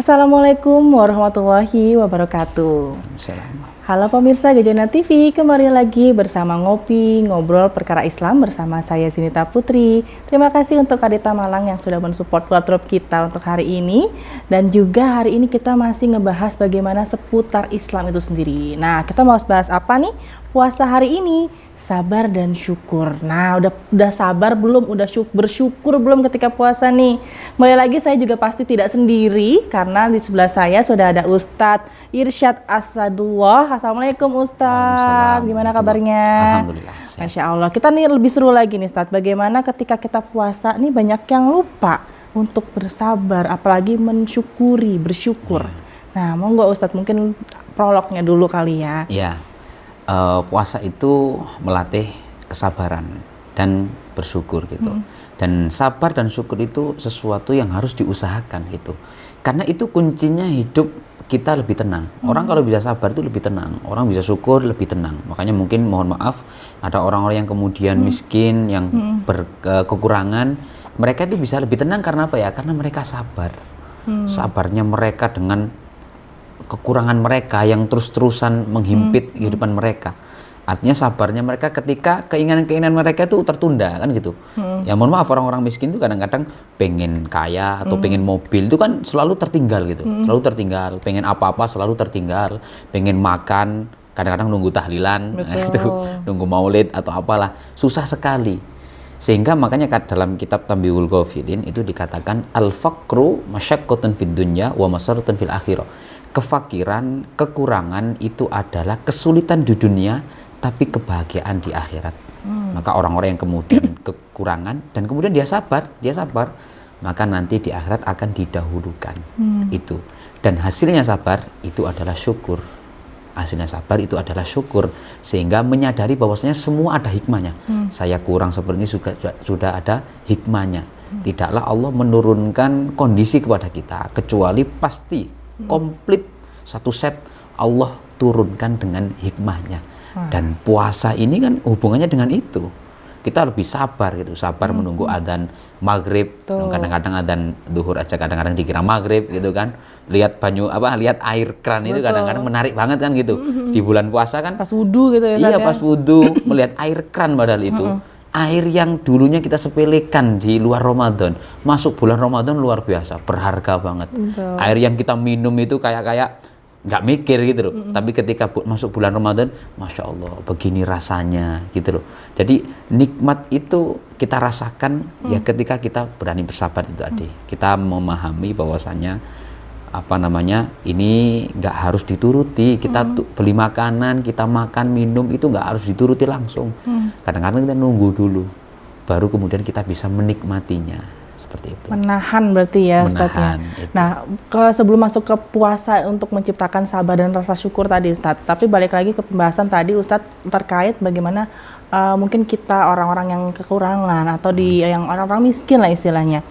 Assalamualaikum warahmatullahi wabarakatuh. Salam. Halo pemirsa Gajana TV, kembali lagi bersama Ngopi Ngobrol Perkara Islam bersama saya Zinita Putri. Terima kasih untuk Kadita Malang yang sudah mensupport wardrobe kita untuk hari ini. Dan juga hari ini kita masih ngebahas bagaimana seputar Islam itu sendiri. Nah, kita mau bahas apa nih? Puasa hari ini, sabar dan syukur. Nah, udah sabar belum? Udah bersyukur belum ketika puasa nih? Mulai lagi saya juga pasti tidak sendiri karena di sebelah saya sudah ada Ustadz Irsyad Asadullah. Assalamualaikum Ustadz, gimana kabarnya? Alhamdulillah. Masya Allah, kita nih lebih seru lagi nih Ustadz. Bagaimana ketika kita puasa nih banyak yang lupa untuk bersabar, apalagi mensyukuri, bersyukur. Nah, mau nggak Ustadz mungkin prolognya dulu kali ya? Ya, puasa itu melatih kesabaran dan bersyukur gitu. Dan sabar dan syukur itu sesuatu yang harus diusahakan gitu. Karena itu kuncinya hidup kita lebih tenang. Orang kalau bisa sabar itu lebih tenang. Orang bisa syukur lebih tenang. Makanya mungkin mohon maaf ada orang-orang yang kemudian miskin, yang berkekurangan, mereka itu bisa lebih tenang karena apa ya? Karena mereka sabar. Sabarnya mereka dengan kekurangan mereka yang terus-terusan menghimpit kehidupan mereka. Artinya sabarnya mereka ketika keinginan-keinginan mereka itu tertunda kan gitu. Ya mohon maaf, orang-orang miskin itu kadang-kadang pengen kaya atau pengen mobil itu kan selalu tertinggal gitu. Selalu tertinggal, pengen apa-apa selalu tertinggal, pengen makan kadang-kadang nunggu tahlilan itu, nunggu maulid atau apalah, susah sekali. Sehingga makanya dalam kitab Tanbihul Ghafilin itu dikatakan al-faqru masyaqqatun fid dunya wa masarratun fil akhirah. Kefakiran, kekurangan itu adalah kesulitan di dunia tapi kebahagiaan di akhirat. Maka orang-orang yang kemudian kekurangan dan kemudian dia sabar, maka nanti di akhirat akan didahulukan. Itu. Dan hasilnya sabar itu adalah syukur. Hasilnya sabar itu adalah syukur, sehingga menyadari bahwasanya semua ada hikmahnya. Saya kurang seperti ini sudah ada hikmahnya. Tidaklah Allah menurunkan kondisi kepada kita kecuali pasti komplit satu set Allah turunkan dengan hikmahnya. Dan puasa ini kan hubungannya dengan itu. Kita lebih sabar gitu, sabar menunggu adzan maghrib. Kadang-kadang adzan duhur aja kadang-kadang dikira maghrib gitu kan. Lihat lihat air kran itu kadang-kadang menarik banget kan gitu. Di bulan puasa kan pas wudu gitu ya. Iya, pas wudu melihat air kran padahal itu. Air yang dulunya kita sepelekan di luar Ramadan, masuk bulan Ramadan luar biasa, berharga banget. Air yang kita minum itu kayak nggak mikir gitu loh. Tapi ketika masuk bulan Ramadan, Masya Allah, begini rasanya gitu loh. Jadi nikmat itu kita rasakan ya ketika kita berani bersabar itu tadi. Kita memahami bahwasanya ini nggak harus dituruti. Kita beli makanan, kita makan, minum itu nggak harus dituruti langsung. Kadang-kadang kita nunggu dulu, baru kemudian kita bisa menikmatinya. Seperti itu. Menahan berarti ya Ustadz ya. Nah, sebelum masuk ke puasa untuk menciptakan sabar dan rasa syukur tadi Ustadz, tapi balik lagi ke pembahasan tadi Ustadz terkait bagaimana mungkin kita orang-orang yang kekurangan atau yang orang-orang miskin lah istilahnya.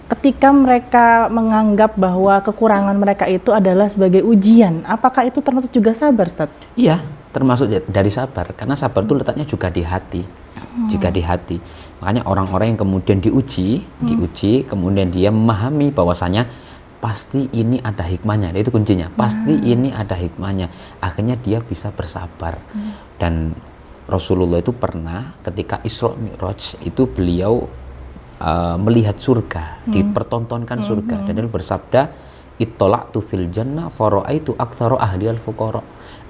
Ketika mereka menganggap bahwa kekurangan mereka itu adalah sebagai ujian, apakah itu termasuk juga sabar Ustadz? Iya, termasuk dari sabar, karena sabar itu letaknya juga di hati. Juga di hati. Makanya orang-orang yang kemudian diuji, kemudian dia memahami bahwasanya pasti ini ada hikmahnya. Itu kuncinya. Pasti ini ada hikmahnya. Akhirnya dia bisa bersabar. Dan Rasulullah itu pernah ketika Isra Mi'raj itu beliau melihat surga, dipertontonkan surga, dan dia bersabda, "Ittola'tu fil jannah fara'aitu aktsara ahliyal fuqara."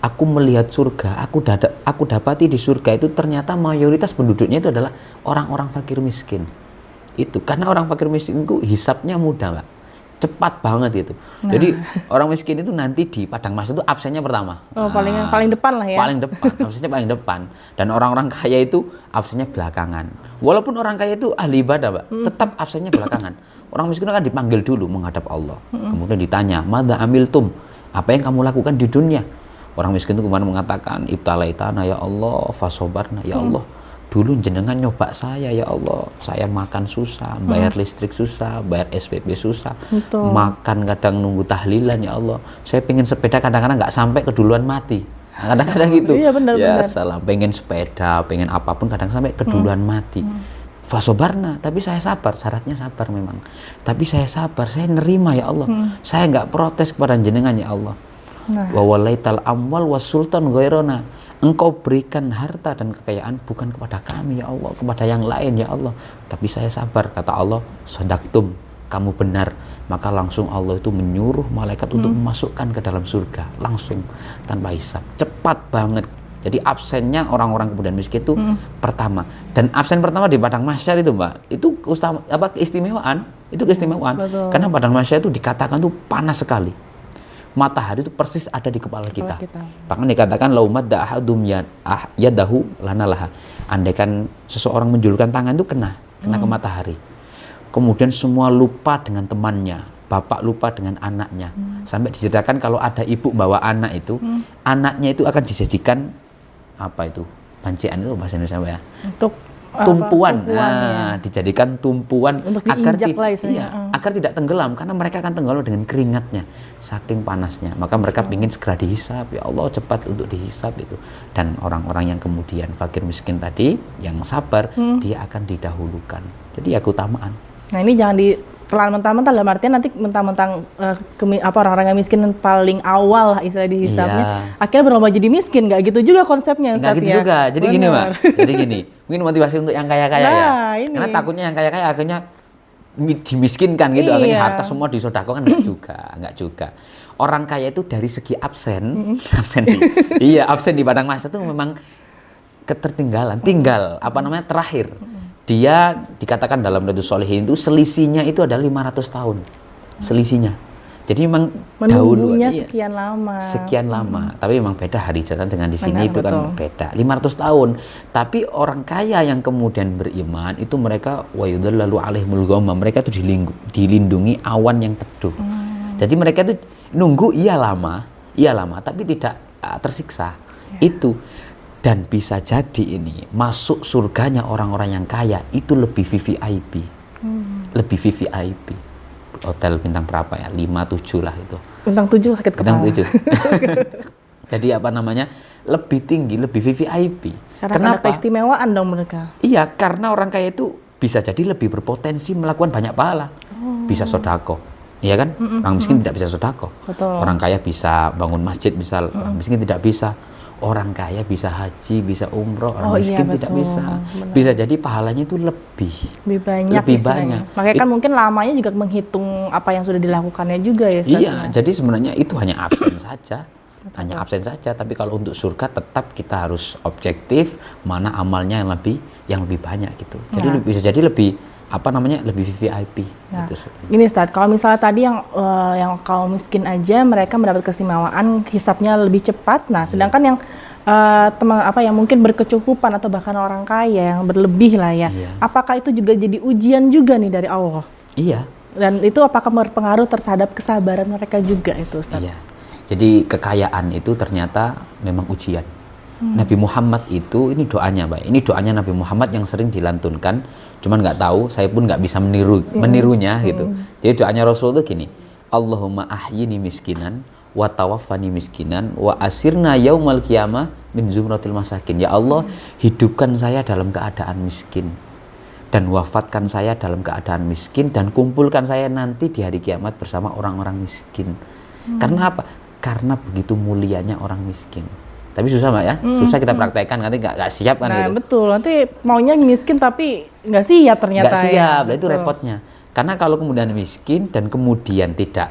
Aku melihat surga, aku dapati di surga itu ternyata mayoritas penduduknya itu adalah orang-orang fakir miskin. Itu karena orang fakir miskin itu hisapnya mudah, Mbak. Cepat banget itu. Jadi orang miskin itu nanti di padang mahsyar itu absennya pertama. Paling depan lah ya. Paling depan, absennya paling depan. Dan orang-orang kaya itu absennya belakangan. Walaupun orang kaya itu ahli ibadah, Mbak, tetap absennya belakangan. Orang miskin akan dipanggil dulu menghadap Allah. Kemudian ditanya, "Madza amiltum?" Apa yang kamu lakukan di dunia? Orang miskin itu kemarin mengatakan, "Ibtalaitana ya Allah, fasobarna ya Allah. Dulu jenengan nyoba saya ya Allah. Saya makan susah, bayar listrik susah, bayar SPP susah. Makan kadang nunggu tahlilan ya Allah. Saya pengen sepeda kadang-kadang nggak sampai keduluan mati." Kadang-kadang gitu. Iya, benar, ya benar. salah, pengen sepeda, pengen apapun kadang sampai keduluan mati. Fasobarna, tapi saya sabar, syaratnya sabar memang. Tapi saya sabar, saya nerima ya Allah. Saya nggak protes kepada jenengan ya Allah. Wa walaital amwal was sultan ghairona. Engkau berikan harta dan kekayaan bukan kepada kami ya Allah, kepada yang lain ya Allah. Tapi saya sabar, kata Allah, sadaqtum, kamu benar. Maka langsung Allah itu menyuruh malaikat untuk memasukkan ke dalam surga, langsung tanpa hisab. Cepat banget. Jadi absennya orang-orang kemudian miskin itu pertama, dan absen pertama di padang mahsyar itu Mbak, itu keistimewaan, itu keistimewaan. Betul. Karena padang mahsyar itu dikatakan tuh panas sekali, matahari itu persis ada di kepala kita. Bahkan dikatakan laumat da'ahadum yadahu lanalaha, andaikan seseorang menjulurkan tangan itu kena ke matahari. Kemudian semua lupa dengan temannya, bapak lupa dengan anaknya, sampai diceritakan kalau ada ibu bawa anak itu, anaknya itu akan disajikan apa itu, bancian itu bahasa Indonesia ya, Untuk tumpuan, ya. dijadikan tumpuan Untuk agar diinjak lah istilahnya. agar tidak tenggelam, karena mereka akan tenggelam dengan keringatnya saking panasnya. Maka mereka ingin segera dihisab, ya Allah cepat untuk dihisab itu. Dan orang-orang yang kemudian fakir miskin tadi yang sabar, dia akan didahulukan, jadi ya keutamaan. Nah ini jangan ditelan mentah-mentah, dalam artian nanti mentang-mentang orang-orang yang miskin paling awal lah istilah dihisapnya, akhirnya berlomba jadi miskin, nggak gitu juga konsepnya. Nggak gitu juga, jadi gini Mbak, jadi gini, mungkin motivasi untuk yang kaya-kaya ya, karena takutnya yang kaya-kaya akhirnya dimiskinkan gitu, akhirnya harta semua disodakokan, nggak juga. Orang kaya itu dari segi absen di padang mahsyar itu memang ketertinggalan, terakhir. Dia dikatakan dalam Riyadhus Shalihin itu selisihnya itu ada 500 tahun. Selisihnya. Jadi memang menunggunya dahulu sekian lama. Tapi memang beda hari jatan dengan di sini itu kan beda. 500 tahun. Tapi orang kaya yang kemudian beriman itu mereka wa yudhallalu alaihimul ghamam. Mereka itu dilindungi awan yang teduh. Jadi mereka itu nunggu lama, tapi tidak tersiksa. Itu. Dan bisa jadi ini masuk surganya orang-orang yang kaya itu lebih VVIP, lebih VVIP. Hotel bintang berapa ya? 5, 7 lah itu. Bintang 7 sakit kepala. Bintang 7. Jadi lebih tinggi, lebih VVIP. Kenapa? Ada keistimewaan dong mereka. Iya, karena orang kaya itu bisa jadi lebih berpotensi melakukan banyak pahala. Bisa sodako, iya kan? Orang miskin tidak bisa sodako. Orang kaya bisa bangun masjid, misal orang miskin tidak bisa. Orang kaya bisa haji, bisa umroh, orang miskin tidak bisa. Benar. Bisa jadi pahalanya itu lebih banyak. Makanya kan mungkin lamanya juga menghitung apa yang sudah dilakukannya juga ya. Iya, jadi sebenarnya itu hanya absen saja. Tapi kalau untuk surga tetap kita harus objektif, mana amalnya yang lebih banyak gitu. Jadi bisa jadi lebih VVIP. Nah, gitu. Gini Ustadz, kalau misalnya tadi yang kaum miskin aja mereka mendapat keistimewaan hisapnya lebih cepat. Nah, sedangkan yang yang mungkin berkecukupan atau bahkan orang kaya yang berlebih lah ya. Apakah itu juga jadi ujian juga nih dari Allah? Iya. Dan itu apakah berpengaruh terhadap kesabaran mereka juga itu Ustadz? Iya. Jadi kekayaan itu ternyata memang ujian. Nabi Muhammad itu, ini doanya Mbak, ini doanya Nabi Muhammad yang sering dilantunkan, cuman nggak tahu, saya pun nggak bisa menirunya gitu. Jadi doanya Rasul itu gini, Allahumma ahyini miskinan, wa tawaffani miskinan, wa asirna yaumal qiyamah min zumratil masakin. Ya Allah, hidupkan saya dalam keadaan miskin, dan wafatkan saya dalam keadaan miskin, dan kumpulkan saya nanti di hari kiamat bersama orang-orang miskin. Karena apa? Karena begitu mulianya orang miskin. Tapi susah Mbak ya, susah kita praktekkan, nanti nggak siap kan gitu. Nah betul, nanti maunya miskin tapi nggak siap ternyata. Nggak siap, ya. Itu repotnya. Karena kalau kemudian miskin dan kemudian tidak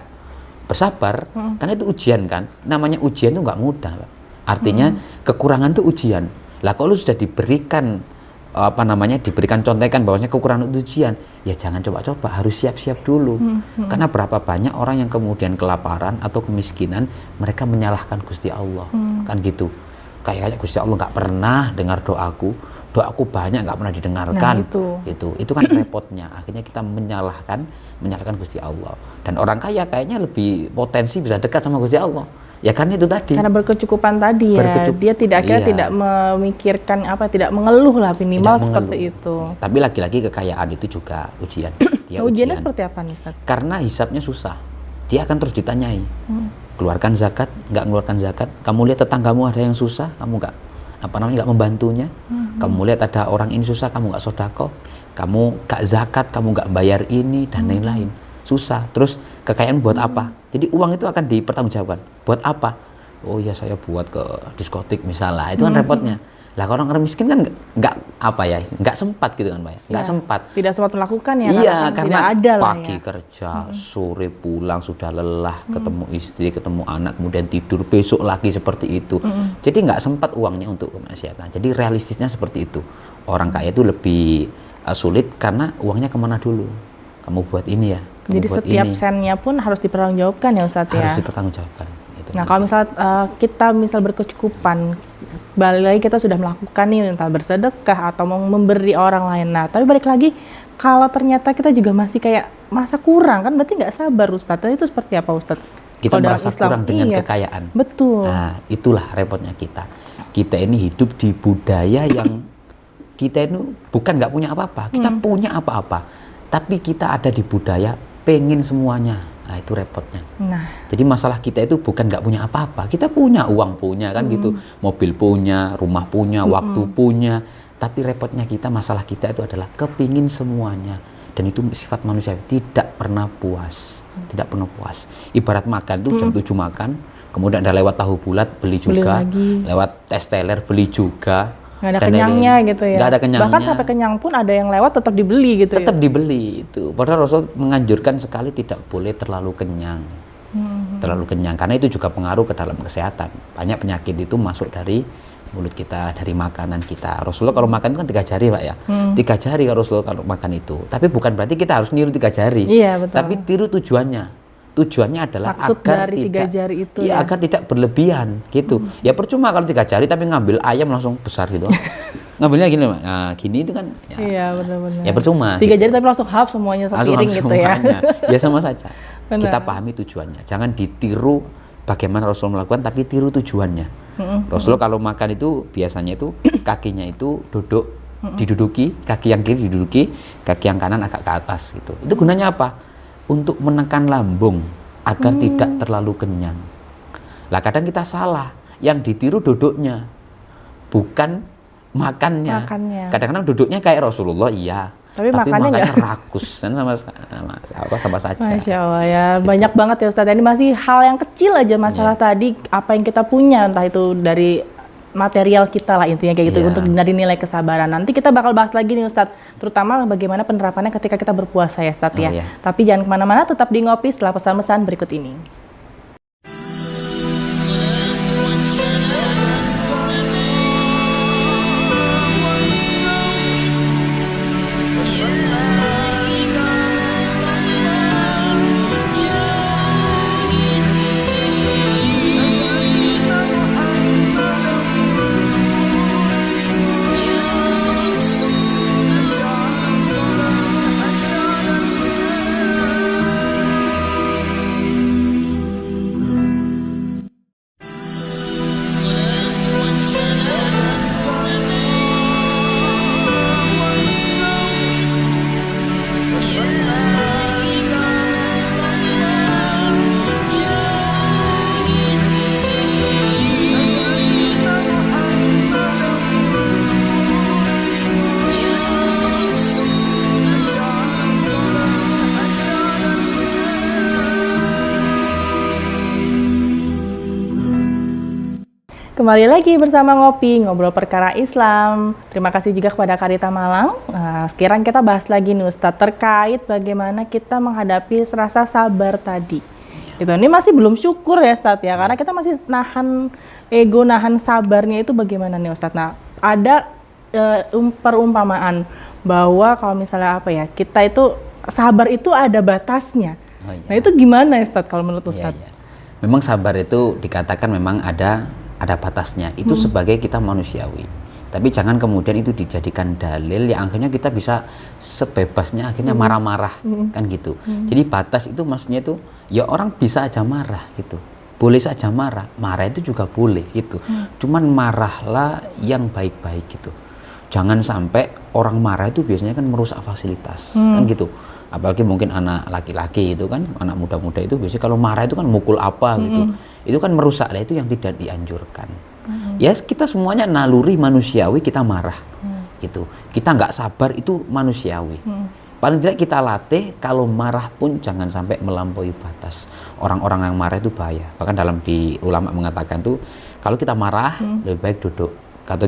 bersabar, karena itu ujian kan. Namanya ujian itu nggak mudah Mbak. Artinya kekurangan itu ujian. Lah kalau sudah diberikan diberikan contekan bahwasanya kekurangan itu ujian, ya jangan coba-coba, harus siap-siap dulu. Karena berapa banyak orang yang kemudian kelaparan atau kemiskinan, mereka menyalahkan Gusti Allah, kan gitu. Kayaknya Gusti Allah nggak pernah dengar doaku banyak nggak pernah didengarkan. Nah, itu kan repotnya. Akhirnya kita menyalahkan Gusti Allah. Dan orang kaya kayaknya lebih potensi bisa dekat sama Gusti Allah. Ya kan itu tadi. Karena berkecukupan tadi ya. Dia tidak memikirkan tidak mengeluh lah minimal seperti itu. Tapi lagi-lagi kekayaan itu juga ujian. Ujiannya seperti apa nih Ustaz? Karena hisapnya susah. Dia akan terus ditanyai. Keluarkan zakat, nggak mengeluarkan zakat. Kamu lihat tetanggamu ada yang susah, kamu nggak membantunya. Kamu lihat ada orang ini susah, kamu nggak sodako. kamu gak zakat, kamu gak bayar ini dan lain-lain, susah. Terus kekayaan buat apa? Jadi uang itu akan dipertanggungjawabkan. Buat apa? Oh ya saya buat ke diskotik misalnya, itu kan repotnya. Lah kalau orang miskin kan nggak apa ya, nggak sempat gitu kan Pak ya, nggak sempat. Tidak sempat melakukan ya, Iya, kan karena tidak ada lah pagi ya. kerja, sore pulang sudah lelah, ketemu istri, ketemu anak, kemudian tidur, besok lagi seperti itu. Jadi nggak sempat uangnya untuk kemaksiatan. Jadi realistisnya seperti itu. Orang kaya itu lebih sulit karena uangnya kemana dulu. Kamu buat ini ya. Kamu Jadi buat setiap ini. sennya pun harus dipertanggungjawabkan ya Ustadz ya. Harus dipertanggungjawabkan. Gitu. Nah kalau misal kita berkecukupan, balik lagi kita sudah melakukan nih entah bersedekah atau mau memberi orang lain. Nah tapi balik lagi kalau ternyata kita juga masih kayak merasa kurang, kan berarti nggak sabar Ustadz. Itu seperti apa Ustadz? Kita Kalau dalam merasa Islam, kurang dengan iya, kekayaan. Betul. Nah itulah repotnya kita. Kita ini hidup di budaya yang kita itu bukan nggak punya apa-apa, kita punya apa-apa, tapi kita ada di budaya pengen semuanya. Nah itu repotnya. Nah, Jadi masalah kita itu bukan nggak punya apa-apa, kita punya uang punya kan gitu, mobil punya, rumah punya, waktu punya. Tapi repotnya kita, masalah kita itu adalah kepingin semuanya. Dan itu sifat manusia, tidak pernah puas, tidak pernah puas. Ibarat makan tuh jam 7 makan, kemudian ada lewat tahu bulat beli juga, lagi. lewat tes teler beli juga. nggak ada Dan kenyangnya gitu ya. nggak ada kenyangnya. Bahkan sampai kenyang pun ada yang lewat tetap dibeli gitu Tetap ya. dibeli itu. Padahal Rasul menganjurkan sekali tidak boleh terlalu kenyang. Terlalu kenyang karena itu juga pengaruh ke dalam kesehatan. Banyak penyakit itu masuk dari mulut kita, dari makanan kita. Rasulullah kalau makan itu kan 3 jari Pak ya. 3 jari kalau Rasulullah kalau makan itu. Tapi bukan berarti kita harus niru 3 jari. Iya, betul. Tapi tiru tujuannya. Tujuannya adalah Maksud agar dari 3 tidak, jari itu ya, ya. agar tidak berlebihan gitu. Ya percuma kalau 3 jari tapi ngambil ayam langsung besar gitu. Ngambilnya gini Pak. Nah, gini itu kan ya, Iya benar-benar. ya percuma. 3 jari tapi langsung hap semuanya Langsung sepiring gitu ya. semuanya. Ya sama saja. Benar. Kita pahami tujuannya. Jangan ditiru bagaimana Rasul melakukan, tapi tiru tujuannya. Rasul kalau makan itu biasanya itu kakinya itu duduk, diduduki, kaki yang kiri diduduki, kaki yang kanan agak ke atas gitu. Itu gunanya apa? Untuk menekan lambung agar tidak terlalu kenyang. Lah kadang kita salah, yang ditiru duduknya, bukan makannya. Kadang-kadang duduknya kayak Rasulullah, iya. Tapi makannya nggak. rakus, sama saja. Masya Allah ya, banyak banget ya Ustadz. Ini masih hal yang kecil aja masalah tadi, apa yang kita punya, entah itu dari material kita lah intinya kayak gitu, untuk dari nilai kesabaran. Nanti kita bakal bahas lagi nih Ustadz, terutama bagaimana penerapannya ketika kita berpuasa ya Ustadz ya. Tapi jangan kemana-mana, tetap di Ngopi setelah pesan-pesan berikut ini. Kembali lagi bersama Ngopi, ngobrol perkara Islam. Terima kasih juga kepada Karita Malang. Sekarang kita bahas lagi nih Ustadz, terkait bagaimana kita menghadapi rasa sabar tadi. Ini masih belum syukur ya Ustadz ya, karena kita masih nahan ego, nahan sabarnya itu bagaimana nih Ustadz. Nah, ada perumpamaan bahwa kalau misalnya apa ya, kita itu sabar itu ada batasnya. Nah itu gimana Ustadz kalau menurut Ustadz? Memang sabar itu dikatakan memang ada batasnya, itu sebagai kita manusiawi. Tapi jangan kemudian itu dijadikan dalil yang akhirnya kita bisa sebebasnya akhirnya marah-marah, kan gitu. Jadi batas itu maksudnya itu ya orang bisa aja marah gitu, boleh saja marah itu juga boleh gitu. Cuman marahlah yang baik-baik gitu. Jangan sampai orang marah itu biasanya kan merusak fasilitas, kan gitu. Apalagi mungkin anak laki-laki itu kan, anak muda-muda itu biasanya kalau marah itu kan mukul apa gitu. Itu kan merusak, itu yang tidak dianjurkan. Ya kita semuanya naluri manusiawi kita marah. gitu. Kita nggak sabar itu manusiawi. Paling tidak kita latih kalau marah pun jangan sampai melampaui batas. Orang-orang yang marah itu bahaya. Bahkan di ulama mengatakan tuh kalau kita marah lebih baik duduk. Atau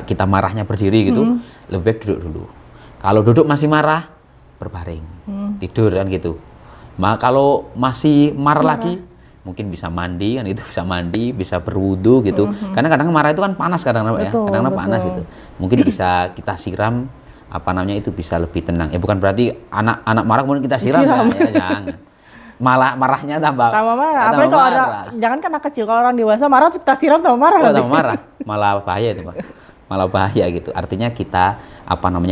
kita marahnya berdiri gitu, lebih baik duduk dulu. Kalau duduk masih marah, berbaring, tidur kan gitu. Kalau masih marah lagi, mungkin bisa mandi kan, itu bisa mandi, bisa berwudu gitu. Karena kadang marah itu kan panas kadang-kadang ya, kadang-kadang panas itu. Mungkin bisa kita siram, itu bisa lebih tenang. Ya bukan berarti anak marah kemudian kita siram. Ya jangan. Malah marahnya tambah marah. Apalagi kalau jangan kan anak kecil, kalau orang dewasa marah terus kita siram tambah marah. Tambah marah, malah bahaya itu, Pak. Malah bahaya gitu. Artinya kita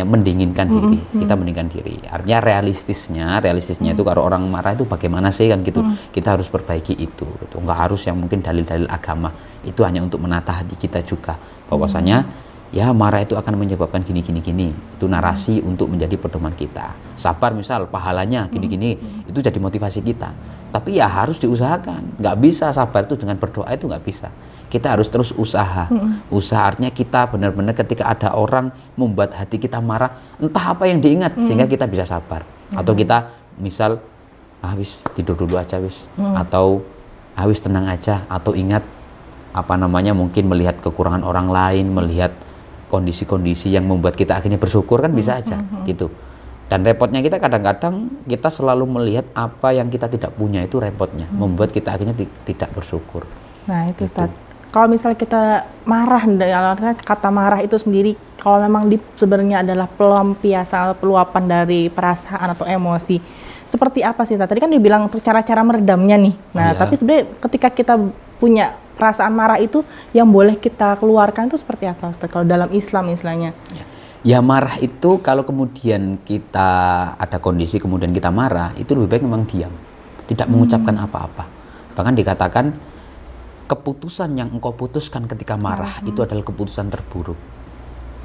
mendinginkan diri. Kita mendinginkan diri. Artinya realistisnya itu kalau orang marah itu bagaimana sih kan gitu. Kita harus perbaiki itu. Gitu. Nggak harus yang mungkin dalil-dalil agama. Itu hanya untuk menata hati kita juga. Bahwasanya ya marah itu akan menyebabkan gini. Itu narasi untuk menjadi pedoman kita. Sabar misal pahalanya gini. Itu jadi motivasi kita. Tapi ya harus diusahakan. Nggak bisa sabar itu dengan berdoa itu nggak bisa. Kita harus terus usaha. Usaha artinya kita benar-benar ketika ada orang membuat hati kita marah, entah apa yang diingat sehingga kita bisa sabar. Atau kita misal wis tidur dulu aja wis, atau wis tenang aja, atau ingat mungkin melihat kekurangan orang lain, melihat kondisi-kondisi yang membuat kita akhirnya bersyukur kan bisa aja gitu. Dan repotnya kita kadang-kadang kita selalu melihat apa yang kita tidak punya, itu repotnya, membuat kita akhirnya tidak bersyukur. Nah itu Ustaz, kalau misalnya kita marah, kata marah itu sendiri kalau memang sebenarnya adalah pelampiasan atau peluapan dari perasaan atau emosi, seperti apa sih Tadi kan dibilang untuk cara-cara meredamnya nih. Nah tapi sebenarnya ketika kita punya perasaan marah itu yang boleh kita keluarkan itu seperti apa Ustaz kalau dalam Islam istilahnya? Ya marah itu kalau kemudian kita ada kondisi kemudian kita marah, itu lebih baik memang diam, tidak mengucapkan apa-apa. Bahkan dikatakan keputusan yang engkau putuskan ketika marah itu adalah keputusan terburuk.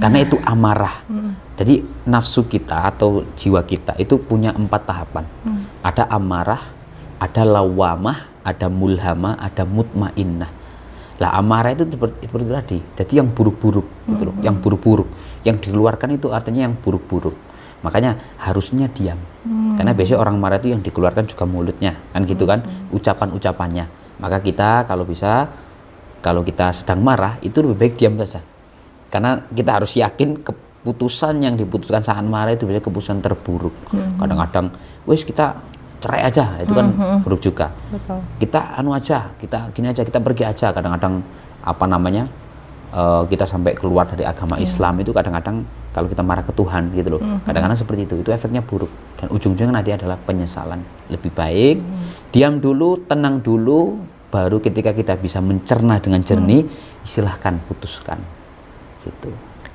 Karena itu amarah. Jadi nafsu kita atau jiwa kita itu punya 4 tahapan. Ada amarah, ada lawamah, ada mulhamah, ada mutmainnah. Lah amarah itu seperti itu tadi. Jadi yang buruk-buruk gitu loh, yang buruk-buruk. Yang dikeluarkan itu artinya yang buruk-buruk. Makanya harusnya diam. Karena biasanya orang marah itu yang dikeluarkan juga mulutnya, kan gitu kan, ucapan-ucapannya. Maka kita kalau bisa, kalau kita sedang marah itu lebih baik diam saja. Karena kita harus yakin keputusan yang diputuskan saat marah itu biasanya keputusan terburuk. Kadang-kadang wis kita cerai aja, itu kan buruk juga. Betul. Kita kita gini aja, kita pergi aja. Kadang-kadang kita sampai keluar dari agama Islam itu kadang-kadang kalau kita marah ke Tuhan gitu loh. Kadang-kadang seperti itu efeknya buruk dan ujung-ujungnya nanti adalah penyesalan. Lebih baik diam dulu, tenang dulu, baru ketika kita bisa mencerna dengan jernih, silahkan putuskan gitu.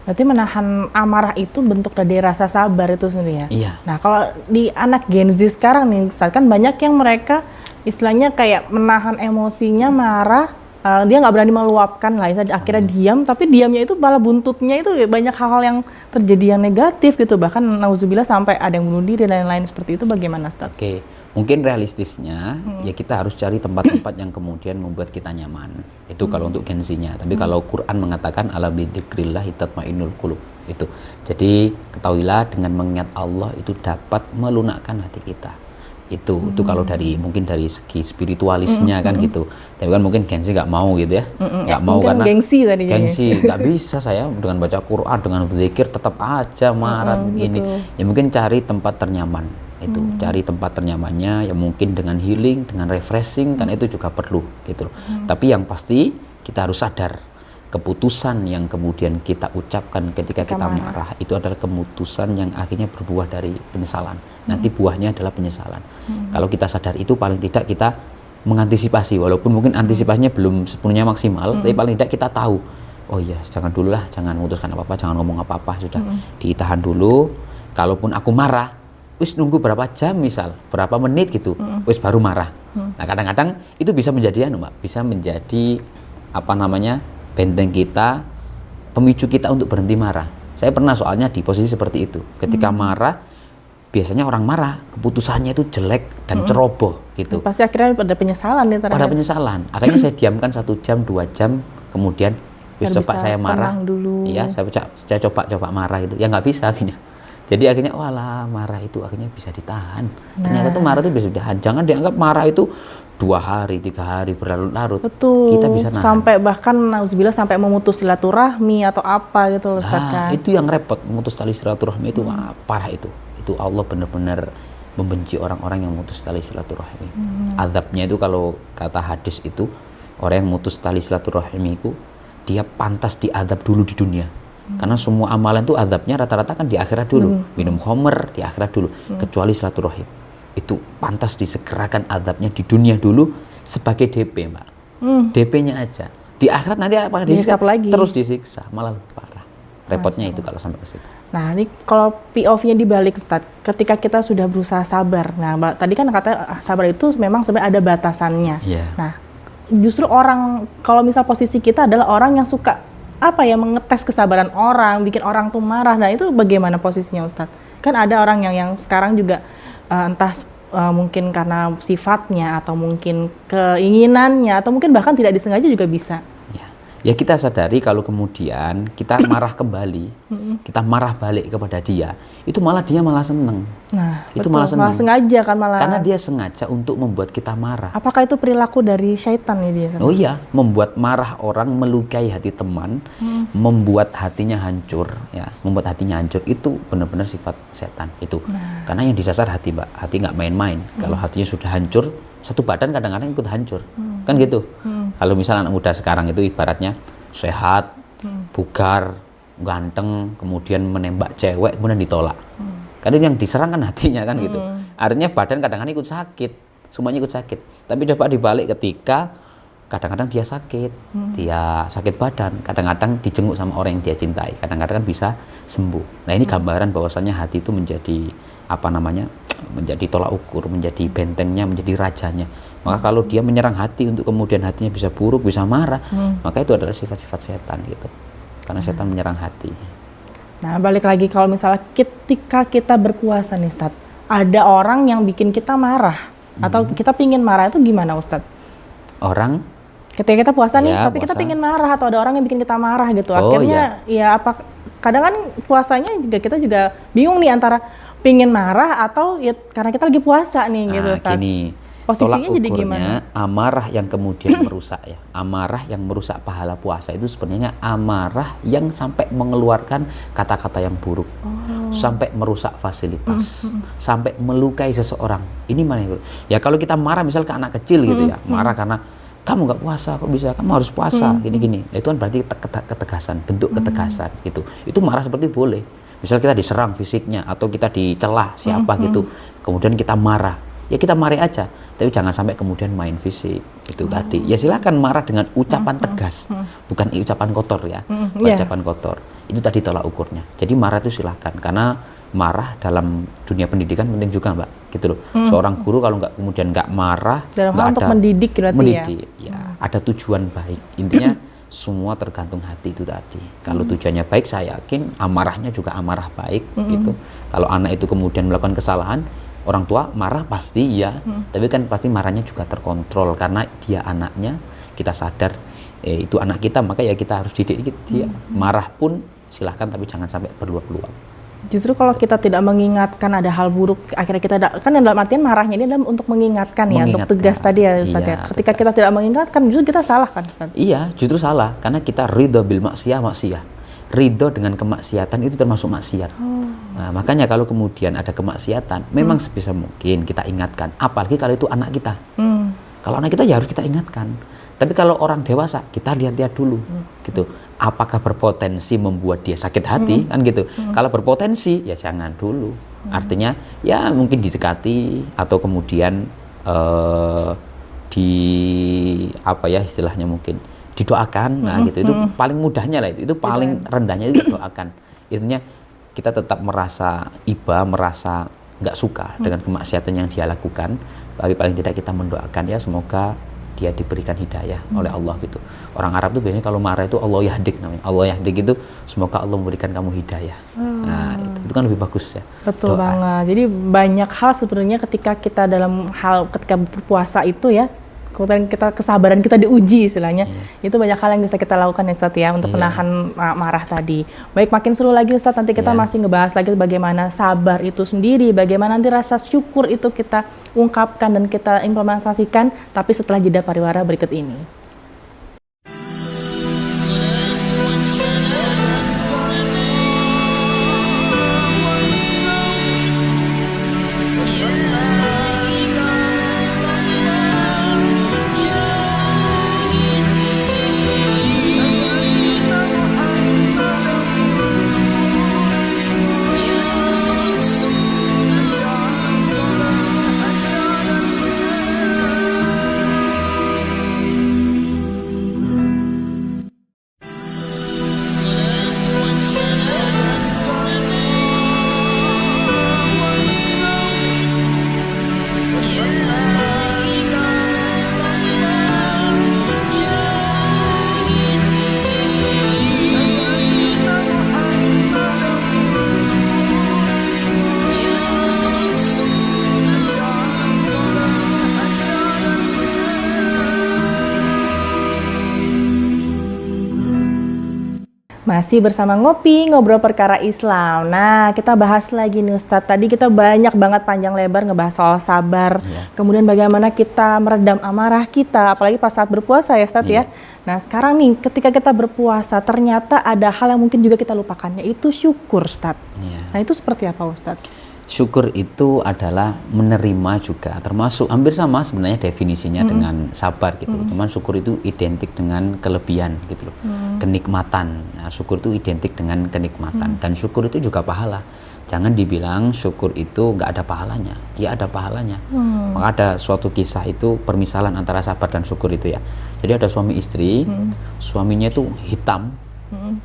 Berarti menahan amarah itu bentuk dari rasa sabar itu sendiri ya? Iya. Nah kalau di anak Gen Z sekarang nih, kan banyak yang mereka istilahnya kayak menahan emosinya, marah, dia nggak berani meluapkan lah, akhirnya diam, tapi diamnya itu malah buntutnya itu banyak hal-hal yang terjadi yang negatif gitu, bahkan nauzubillah sampai ada yang bunuh diri dan lain-lain seperti itu. Bagaimana Ustaz? Oke, mungkin realistisnya ya kita harus cari tempat-tempat yang kemudian membuat kita nyaman. Itu kalau untuk Gen Z-nya. Tapi kalau Quran mengatakan ala bidzikrillahi tatmainnul qulub itu. Jadi ketahuilah dengan mengingat Allah itu dapat melunakkan hati kita. Itu kalau mungkin dari segi spiritualisnya kan gitu. Tapi kan mungkin Gen Z nggak mau gitu ya. Nggak mau karena gengsi tadi. Gengsi, nggak bisa saya dengan baca Quran, dengan berzikir tetap aja marah begini. Ya mungkin cari tempat ternyaman. Itu cari tempat ternyamannya ya mungkin dengan healing, dengan refreshing kan itu juga perlu gitu loh. Tapi yang pasti kita harus sadar keputusan yang kemudian kita ucapkan ketika kita marah itu adalah keputusan yang akhirnya berbuah dari penyesalan. Nanti buahnya adalah penyesalan. Kalau kita sadar itu paling tidak kita mengantisipasi, walaupun mungkin antisipasinya belum sepenuhnya maksimal, tapi paling tidak kita tahu, oh iya jangan dulu lah, jangan memutuskan apa-apa, jangan ngomong apa-apa, sudah ditahan dulu. Kalaupun aku marah, wis nunggu berapa jam misal, berapa menit gitu, wis baru marah. Nah kadang-kadang itu bisa menjadi bisa menjadi benteng kita, pemicu kita untuk berhenti marah. Saya pernah soalnya di posisi seperti itu. Ketika marah, biasanya orang marah, keputusannya itu jelek dan ceroboh gitu. Pasti akhirnya pada penyesalan nih terakhir. Pada penyesalan. Akhirnya saya diamkan 1 jam, 2 jam, kemudian Terus Biar coba bisa saya marah, tenang dulu. iya saya coba marah gitu, ya nggak bisa akhirnya. Jadi akhirnya walah marah itu akhirnya bisa ditahan. Ternyata tuh marah itu bisa ditahan. Jangan dianggap marah itu 2 hari, 3 hari berlarut-larut. Betul. Kita bisa nahan. Sampai bahkan nauzubillah sampai memutus silaturahmi atau apa gitu loh Ustaz kan. Itu yang repot, memutus tali silaturahmi itu wah, parah itu. Itu Allah benar-benar membenci orang-orang yang memutus tali silaturahmi. Azabnya itu kalau kata hadis itu orang yang memutus tali silaturahmi itu dia pantas diazab dulu di dunia. Karena semua amalan itu azabnya rata-rata kan di akhirat dulu. Minum khamr di akhirat dulu, kecuali silaturahim. Itu pantas disegerakan azabnya di dunia dulu sebagai DP, Mbak. DP-nya aja. Di akhirat nanti apa Dihisap lagi. terus disiksa, malah lebih parah. Repotnya itu kalau sampai ke situ. Nah, ini kalau POV-nya dibalik Ustaz, ketika kita sudah berusaha sabar. Nah, tadi kan kata sabar itu memang sebenarnya ada batasannya. Iya. Nah, justru orang kalau misal posisi kita adalah orang yang suka mengetes kesabaran orang, bikin orang tuh marah. Nah, itu bagaimana posisinya Ustaz? Kan ada orang yang sekarang juga entah mungkin karena sifatnya atau mungkin keinginannya atau mungkin bahkan tidak disengaja juga bisa. Ya kita sadari kalau kemudian kita marah kembali, kita marah balik kepada dia, itu malah dia malah seneng. Nah, itu betul. malah seneng. Malah sengaja kan malah. Karena dia sengaja untuk membuat kita marah. Apakah itu perilaku dari syaitan nih dia? Oh iya, membuat marah orang, melukai hati teman, membuat hatinya hancur, ya, membuat hatinya hancur itu benar-benar sifat setan itu. Karena yang disasar hati, Mbak, hati nggak main-main. Kalau hatinya sudah hancur, satu badan kadang-kadang ikut hancur, kan gitu. Kalau misalnya anak muda sekarang itu ibaratnya sehat, bugar, ganteng, kemudian menembak cewek, kemudian ditolak. Karena yang diserang kan hatinya kan gitu. Artinya badan kadang-kadang ikut sakit, semuanya ikut sakit. Tapi coba dibalik ketika kadang-kadang dia sakit, dia sakit badan, kadang-kadang dijenguk sama orang yang dia cintai, kadang-kadang kan bisa sembuh. Nah ini gambaran bahwasannya hati itu menjadi menjadi tolak ukur, menjadi bentengnya, menjadi rajanya. Maka kalau dia menyerang hati untuk kemudian hatinya bisa buruk, bisa marah, maka itu adalah sifat-sifat setan gitu. Karena setan menyerang hati. Nah, balik lagi kalau misalnya ketika kita berpuasa nih Ustaz, ada orang yang bikin kita marah atau kita pingin marah, itu gimana Ustaz? Orang ketika kita puasa nih, ya, tapi kita puasa. pingin marah atau ada orang yang bikin kita marah gitu. Oh, Akhirnya ya apa kadang kan puasanya juga kita juga bingung nih antara pingin marah atau ya karena kita lagi puasa nih gitu Ustaz. Gini, posisinya tolak jadi ukurnya, gimana? amarah yang kemudian merusak ya. Amarah yang merusak pahala puasa itu sebenarnya amarah yang sampai mengeluarkan kata-kata yang buruk. Sampai merusak fasilitas. Sampai melukai seseorang. Ini mana itu? Ya kalau kita marah misal ke anak kecil gitu ya, marah karena kamu nggak puasa, kok bisa? Kamu harus puasa, gini-gini. Itu kan berarti ketegasan, bentuk ketegasan gitu. Itu marah seperti boleh. Misal kita diserang fisiknya atau kita dicela siapa gitu, kemudian kita marah. Ya kita marah aja, tapi jangan sampai kemudian main fisik itu tadi. Ya silakan marah dengan ucapan tegas, bukan ucapan kotor ya, ucapan kotor. Itu tadi tolak ukurnya. Jadi marah itu silakan, karena marah dalam dunia pendidikan penting juga Mbak, gitu loh. Seorang guru kalau kemudian nggak marah, dalam nggak hal untuk ada mendidik berarti ya, ada tujuan baik. Intinya semua tergantung hati itu tadi. Kalau tujuannya baik, saya yakin amarahnya juga amarah baik gitu. Kalau anak itu kemudian melakukan kesalahan, orang tua marah pasti ya, tapi kan pasti marahnya juga terkontrol karena dia anaknya, kita sadar itu anak kita, maka ya kita harus didik dia. Marah pun silahkan, tapi jangan sampai berluap-luap. Justru kalau kita tidak mengingatkan ada hal buruk, akhirnya kita kan dalam artian marahnya ini adalah untuk mengingatkan ya, untuk tegas tadi ya Ustaz ya. Ketika kita tidak mengingatkan, justru kita salah kan Ustaz? Iya, justru salah, karena kita ridho bil maksiyah. Ridho dengan kemaksiatan itu termasuk maksiat. Nah, makanya kalau kemudian ada kemaksiatan, memang sebisa mungkin kita ingatkan, apalagi kalau itu anak kita. Kalau anak kita ya harus kita ingatkan. Tapi kalau orang dewasa, kita lihat-lihat dulu gitu. Apakah berpotensi membuat dia sakit hati kan gitu. Kalau berpotensi ya jangan dulu. Artinya ya mungkin didekati atau kemudian istilahnya mungkin didoakan. Nah gitu. Itu paling mudahnya lah itu paling rendahnya itu doakan. Intinya kita tetap merasa iba, merasa nggak suka dengan kemaksiatan yang dia lakukan, tapi paling tidak kita mendoakan ya semoga dia diberikan hidayah oleh Allah gitu. Orang Arab tuh biasanya kalau marah itu Allah yahdik namanya. Allah yahdik itu semoga Allah memberikan kamu hidayah. Nah, itu kan lebih bagus ya. Betul banget. Jadi banyak hal sebenarnya ketika kita ketika berpuasa itu ya, kemudian kesabaran kita diuji istilahnya, itu banyak hal yang bisa kita lakukan ya Ustadz ya untuk menahan marah tadi. Baik, makin seru lagi Ustadz, nanti kita masih ngebahas lagi bagaimana sabar itu sendiri, bagaimana nanti rasa syukur itu kita ungkapkan dan kita implementasikan, tapi setelah jeda pariwara berikut ini. Masih bersama Ngopi, Ngobrol Perkara Islam. Nah, kita bahas lagi nih Ustadz. Tadi kita banyak banget panjang lebar ngebahas soal sabar. Kemudian bagaimana kita meredam amarah kita, apalagi pas saat berpuasa ya Ustadz ya. Nah, sekarang nih ketika kita berpuasa, ternyata ada hal yang mungkin juga kita lupakan, yaitu syukur Ustadz. Nah, itu seperti apa Ustadz? Syukur itu adalah menerima juga, termasuk hampir sama sebenarnya definisinya dengan sabar gitu. Cuman syukur itu identik dengan kelebihan gitu loh, kenikmatan. Nah, syukur itu identik dengan kenikmatan dan syukur itu juga pahala. Jangan dibilang syukur itu nggak ada pahalanya, dia ada pahalanya. Maka ada suatu kisah itu permisalan antara sabar dan syukur itu ya. Jadi ada suami istri, suaminya itu hitam,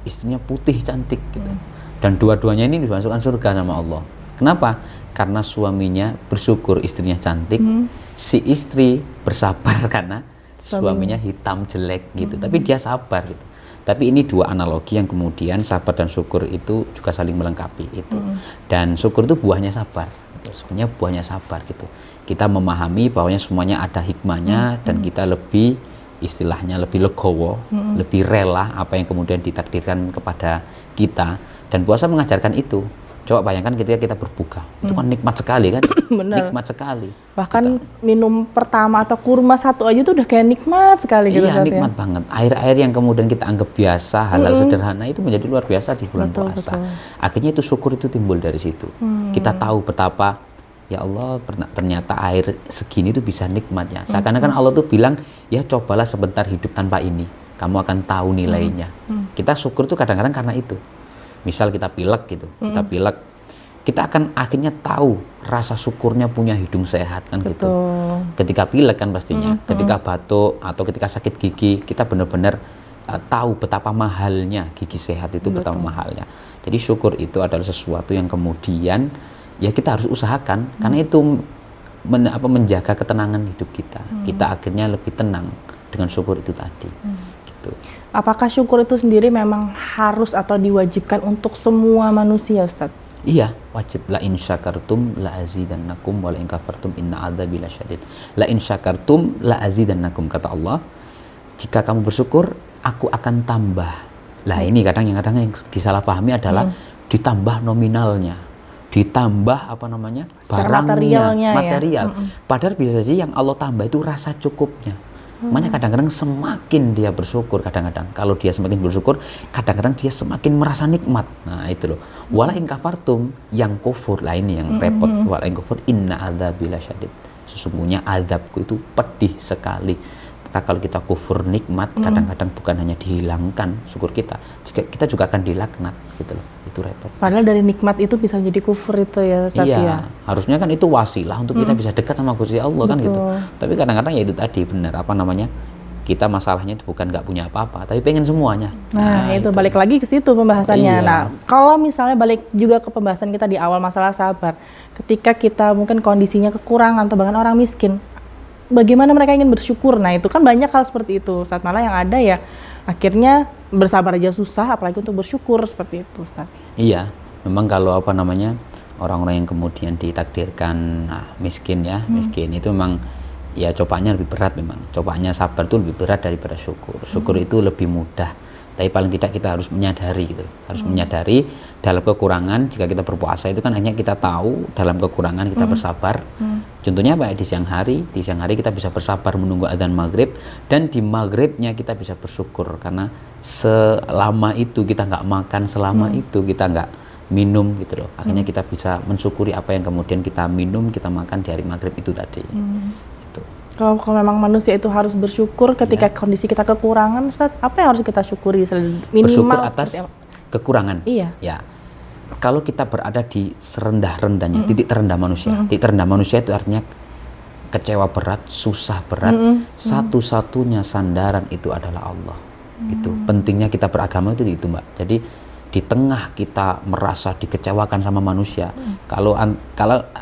istrinya putih cantik gitu. Dan dua-duanya ini dimasukkan surga sama Allah. Kenapa? Karena suaminya bersyukur istrinya cantik, si istri bersabar karena suaminya hitam jelek gitu. Tapi dia sabar gitu. Tapi ini dua analogi yang kemudian sabar dan syukur itu juga saling melengkapi itu. Dan syukur itu buahnya sabar. Sebenarnya buahnya sabar gitu. Kita memahami bahwa semuanya ada hikmahnya dan kita lebih istilahnya lebih legowo, lebih rela apa yang kemudian ditakdirkan kepada kita. Dan puasa mengajarkan itu. Coba bayangkan ketika kita berbuka, itu kan nikmat sekali kan? Nikmat sekali. Bahkan minum pertama atau kurma satu aja tuh udah kayak nikmat sekali gitu. Iya, nikmat banget. Air-air yang kemudian kita anggap biasa, hal-hal sederhana itu menjadi luar biasa di bulan puasa. Akhirnya itu syukur itu timbul dari situ. Kita tahu betapa, ya Allah ternyata air segini tuh bisa nikmatnya. Seakan-akan Allah tuh bilang, ya cobalah sebentar hidup tanpa ini, kamu akan tahu nilainya. Kita syukur tuh kadang-kadang karena itu. Misal kita pilek gitu, kita akan akhirnya tahu rasa syukurnya punya hidung sehat kan gitu. Ketika pilek kan pastinya, ketika batuk atau ketika sakit gigi, kita benar-benar tahu betapa mahalnya gigi sehat itu, betapa mahalnya. Jadi syukur itu adalah sesuatu yang kemudian ya kita harus usahakan, karena itu menjaga ketenangan hidup kita. Kita akhirnya lebih tenang dengan syukur itu tadi. Gitu. Apakah syukur itu sendiri memang harus atau diwajibkan untuk semua manusia, Ustadz? Iya, wajib. La in syakartum la azidannakum wa la in kafartum inna adzabi lasyadid. La in syakartum la azidannakum, kata Allah. Jika kamu bersyukur, aku akan tambah. Lah ini kadang yang disalahpahami adalah ditambah nominalnya, ditambah apa namanya? Barangnya, material. Padahal bisa saja yang Allah tambah itu rasa cukupnya. Makanya kadang-kadang semakin dia bersyukur, kadang-kadang kalau dia semakin bersyukur, kadang-kadang dia semakin merasa nikmat. Nah itu loh. Wala in kafartum, yang kufur lah ini yang repot. Wala in kufur inna adzabi lasyadid. Sesungguhnya azabku itu pedih sekali. Maka kalau kita kufur nikmat, kadang-kadang bukan hanya dihilangkan syukur kita juga akan dilaknat gitu loh. Itu repot. Padahal dari nikmat itu bisa jadi kufur itu ya, Ustaz. Iya, harusnya kan itu wasilah untuk kita bisa dekat sama Gusti Allah. Betul. Kan gitu. Tapi kadang-kadang ya itu tadi benar apa namanya? Kita masalahnya itu bukan nggak punya apa-apa, tapi pengen semuanya. Nah itu balik lagi ke situ pembahasannya. Iya. Nah, kalau misalnya balik juga ke pembahasan kita di awal masalah sabar, ketika kita mungkin kondisinya kekurangan atau bahkan orang miskin, bagaimana mereka ingin bersyukur? Nah itu kan banyak hal seperti itu, Ustaz. Malah yang ada ya akhirnya bersabar aja susah, apalagi untuk bersyukur seperti itu, Ustaz. Iya, memang kalau apa namanya orang-orang yang kemudian ditakdirkan miskin ya, miskin itu memang ya cobaannya lebih berat memang. Cobaannya sabar itu lebih berat daripada syukur. Syukur itu lebih mudah. Tapi paling tidak kita harus menyadari gitu. Harus menyadari dalam kekurangan. Jika kita berpuasa itu kan hanya kita tahu dalam kekurangan kita bersabar. Contohnya apa? Di siang hari kita bisa bersabar menunggu adzan maghrib, dan di maghribnya kita bisa bersyukur karena selama itu kita nggak makan, selama itu kita nggak minum gitu loh. Akhirnya kita bisa mensyukuri apa yang kemudian kita minum, kita makan di hari maghrib itu tadi. Gitu. Kalau memang manusia itu harus bersyukur ketika kondisi kita kekurangan, Ustaz, apa yang harus kita syukuri? Minimal Bersyukur atas kekurangan. Iya. Ya. Kalau kita berada di serendah-rendahnya, titik terendah manusia. Titik terendah manusia itu artinya kecewa berat, susah berat. Satu-satunya sandaran itu adalah Allah. Itu pentingnya kita beragama itu Mbak. Jadi di tengah kita merasa dikecewakan sama manusia, kalau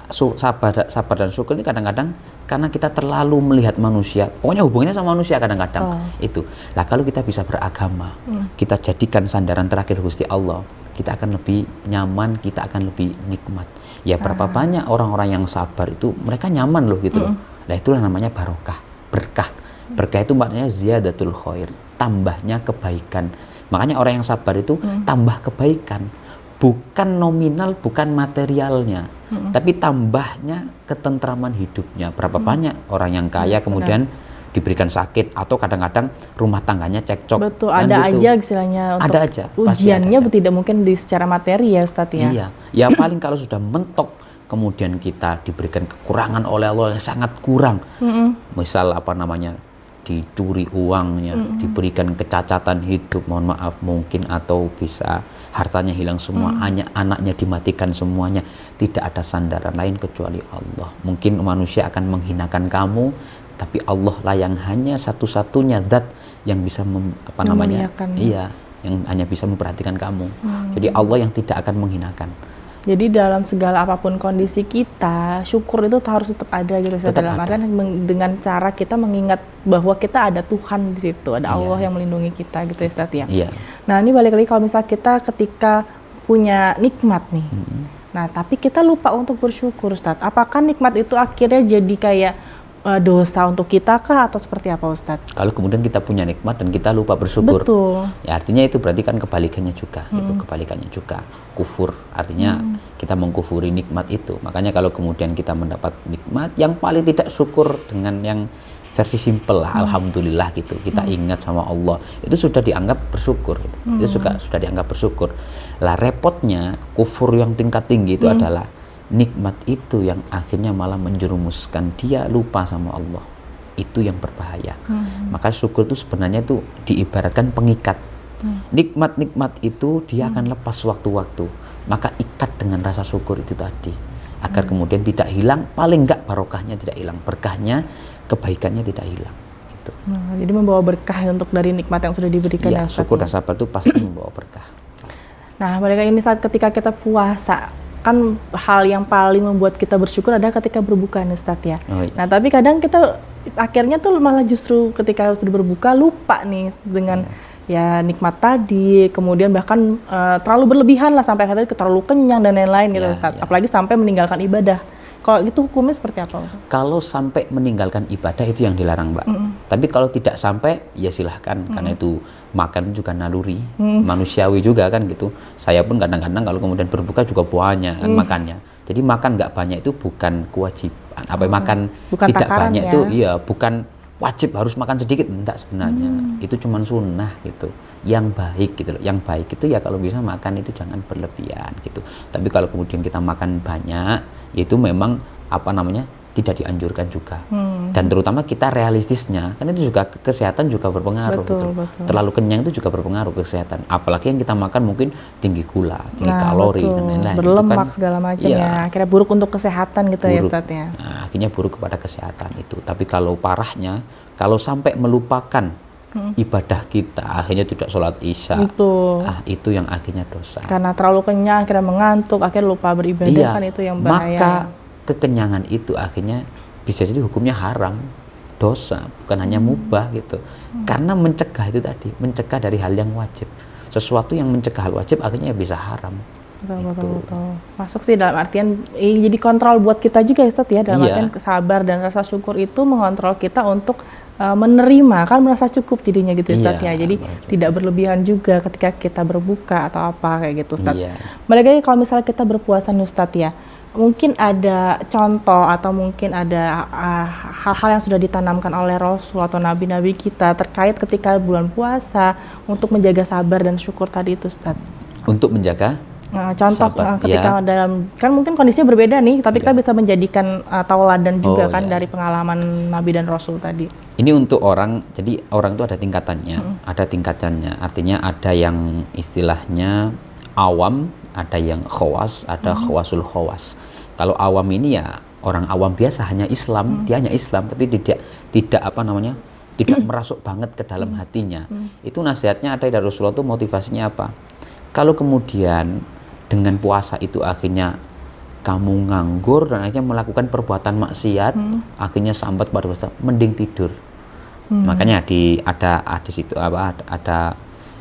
sabar dan syukur ini kadang-kadang karena kita terlalu melihat manusia, pokoknya hubungannya sama manusia kadang-kadang itu. Lah kalau kita bisa beragama, kita jadikan sandaran terakhir Gusti Allah, kita akan lebih nyaman, kita akan lebih nikmat. Ya berapa banyak orang-orang yang sabar itu mereka nyaman loh gitu loh. Nah itulah namanya barokah, berkah. Berkah itu maknanya ziyadatul khair, tambahnya kebaikan. Makanya orang yang sabar itu tambah kebaikan. Bukan nominal, bukan materialnya, tapi tambahnya ketentraman hidupnya. Berapa banyak orang yang kaya kemudian diberikan sakit, atau kadang-kadang rumah tangganya cekcok. Betul, ada aja istilahnya untuk ada aja, ujiannya ada. Tidak mungkin secara materi ya Ustaz ya. Iya, ya paling kalau sudah mentok kemudian kita diberikan kekurangan oleh Allah yang sangat kurang. Misal apa namanya, dicuri uangnya, diberikan kecacatan hidup, mohon maaf mungkin, atau bisa hartanya hilang semua, anaknya dimatikan semuanya, tidak ada sandaran lain kecuali Allah. Mungkin manusia akan menghinakan kamu, tapi Allah lah yang hanya satu-satunya zat yang bisa yang hanya bisa memperhatikan kamu. Jadi Allah yang tidak akan menghinakan. Jadi dalam segala apapun kondisi kita, syukur itu harus tetap ada gitu. Dalam artian dengan cara kita mengingat bahwa kita ada Tuhan di situ, ada Allah yang melindungi kita gitu ya Ustaz ya. Iya. Nah ini balik lagi kalau misalnya kita ketika punya nikmat nih, nah tapi kita lupa untuk bersyukur Ustaz. Apakah nikmat itu akhirnya jadi kayak dosa untuk kita kah atau seperti apa Ustaz? Kalau kemudian kita punya nikmat dan kita lupa bersyukur, ya artinya itu berarti kan kebalikannya juga, itu kebalikannya juga kufur, artinya kita mengkufuri nikmat itu. Makanya kalau kemudian kita mendapat nikmat, yang paling tidak syukur dengan yang versi simpel lah, alhamdulillah gitu, kita ingat sama Allah, itu sudah dianggap bersyukur, gitu. Itu sudah dianggap bersyukur. Lah repotnya kufur yang tingkat tinggi itu adalah nikmat itu yang akhirnya malah menjerumuskan dia lupa sama Allah. Itu yang berbahaya. Maka syukur itu sebenarnya itu diibaratkan pengikat. Nikmat-nikmat itu dia akan lepas waktu-waktu. Maka ikat dengan rasa syukur itu tadi, agar kemudian tidak hilang, paling enggak barokahnya tidak hilang, berkahnya, kebaikannya tidak hilang gitu. Jadi membawa berkah untuk dari nikmat yang sudah diberikan ya, syukur dan sabar itu pasti membawa berkah. Nah, balik lagi ini saat ketika kita puasa, kan hal yang paling membuat kita bersyukur adalah ketika berbuka nih Ustaz ya. Nah tapi kadang kita akhirnya tuh malah justru ketika sudah berbuka lupa nih dengan ya nikmat tadi, kemudian bahkan terlalu berlebihan lah sampai akhirnya terlalu kenyang dan lain-lain gitu Ustaz. Apalagi sampai meninggalkan ibadah. Kalau itu hukumnya seperti apa? Kalau sampai meninggalkan ibadah itu yang dilarang Mbak. Tapi kalau tidak sampai ya silahkan, karena itu makan juga naluri, manusiawi juga kan gitu. Saya pun kadang-kadang kalau kemudian berbuka juga banyak kan makannya. Jadi makan nggak banyak itu bukan kewajiban. Makan bukan tidak banyak ya? Itu iya bukan wajib harus makan sedikit, enggak sebenarnya. Itu cuma sunnah gitu. Yang baik gitu loh. Yang baik itu ya kalau bisa makan itu jangan berlebihan gitu. Tapi kalau kemudian kita makan banyak, itu memang tidak dianjurkan juga. Dan terutama kita realistisnya, kan itu juga kesehatan juga berpengaruh. Betul. Terlalu kenyang itu juga berpengaruh ke kesehatan. Apalagi yang kita makan mungkin tinggi gula, tinggi kalori dan lain-lain. Berlemak kan, segala macam ya. Akhirnya buruk untuk kesehatan gitu ya Ustaz ya. Nah, akhirnya buruk kepada kesehatan itu. Tapi kalau parahnya, kalau sampai melupakan ibadah kita, akhirnya tidak sholat isya, itu yang akhirnya dosa. Karena terlalu kenyang, akhirnya mengantuk, akhirnya lupa beribadah, kan itu yang bahaya. Maka kekenyangan itu akhirnya bisa jadi hukumnya haram, dosa, bukan hanya mubah gitu. Karena mencegah itu tadi, mencegah dari hal yang wajib. Sesuatu yang mencegah hal wajib akhirnya bisa haram. Betul. Masuk sih dalam artian jadi kontrol buat kita juga ya Ustaz ya, dalam Iya. artian sabar dan rasa syukur itu mengontrol kita untuk menerima, kan merasa cukup jadinya gitu ya Ustaz Iya, ya. Jadi betul. tidak berlebihan juga ketika kita berbuka atau apa kayak gitu Ustaz. Iya. Balik lagi kalau misalnya kita berpuasa nih Ustaz ya, mungkin ada contoh atau mungkin ada hal-hal yang sudah ditanamkan oleh Rasul atau nabi-nabi kita terkait ketika bulan puasa untuk menjaga sabar dan syukur tadi itu Ustaz. Untuk menjaga Contoh sabar, ketika ya. dalam, kan mungkin kondisinya berbeda nih, tapi kita bisa menjadikan tauladan juga Oh, kan ya. dari pengalaman Nabi dan Rasul tadi. Ini untuk orang, jadi orang itu ada tingkatannya, ada tingkatannya. Artinya ada yang istilahnya awam, ada yang khawas, ada khawasul khawas. Kalau awam ini ya orang awam biasa, hanya Islam, dia hanya Islam, tapi tidak apa namanya, tidak merasuk banget ke dalam hatinya. Itu nasihatnya ada dari Rasulullah, itu motivasinya apa? Kalau kemudian dengan puasa itu akhirnya kamu nganggur dan akhirnya melakukan perbuatan maksiat, akhirnya sambat pada puasa, mending tidur. Makanya ada hadis itu ada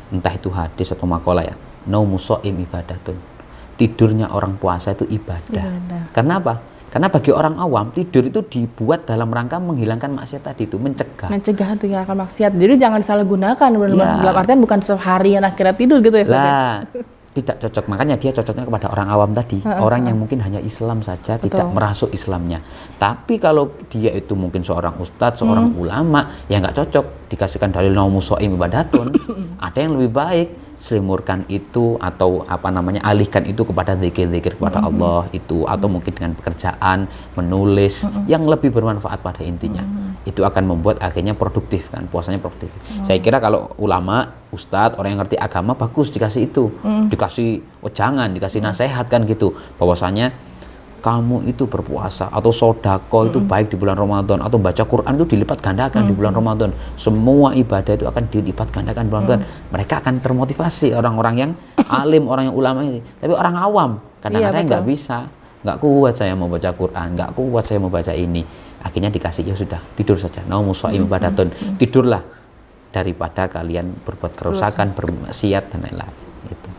entah itu hadis atau makalah ya, naumu shaim ibadatun. Tidurnya orang puasa itu ibadah. Karena apa? Karena bagi orang awam tidur itu dibuat dalam rangka menghilangkan maksiat tadi itu, mencegah Tinggalkan maksiat. Jadi jangan disalahgunakan, Ya. dalam artian bukan seharian akhirnya tidur gitu ya Ustaz ya? lah. Tidak cocok, makanya dia cocoknya kepada orang awam tadi, orang yang mungkin hanya Islam saja, tidak merasuk Islamnya. Tapi kalau dia itu mungkin seorang ustadz, seorang ulama, ya nggak cocok dikasihkan dalil naumu shaim ibadatun. Ada yang lebih baik, selimurkan itu atau apa namanya, alihkan itu kepada zikir-zikir kepada Allah itu, atau mungkin dengan pekerjaan, menulis yang lebih bermanfaat pada intinya. Itu akan membuat akhirnya produktif kan, puasanya produktif. Saya kira kalau ulama, ustadz, orang yang ngerti agama, bagus dikasih itu, dikasih wejangan, dikasih nasihat kan gitu, bahwasanya kamu itu berpuasa atau sodako itu baik di bulan Ramadan, atau baca Quran itu dilipat gandakan di bulan Ramadan. Semua ibadah itu akan dilipat gandakan di bulan Ramadan. Mereka akan termotivasi, orang-orang yang alim, orang yang ulama ini. Tapi orang awam kadang-kadang nggak bisa, nggak kuat saya mau baca Quran, nggak kuat saya mau baca ini. Akhirnya dikasih, ya sudah tidur saja. Naumu shaim ibadatun. Tidurlah daripada kalian berbuat kerusakan, bermaksiat dan lain-lain. Gitu.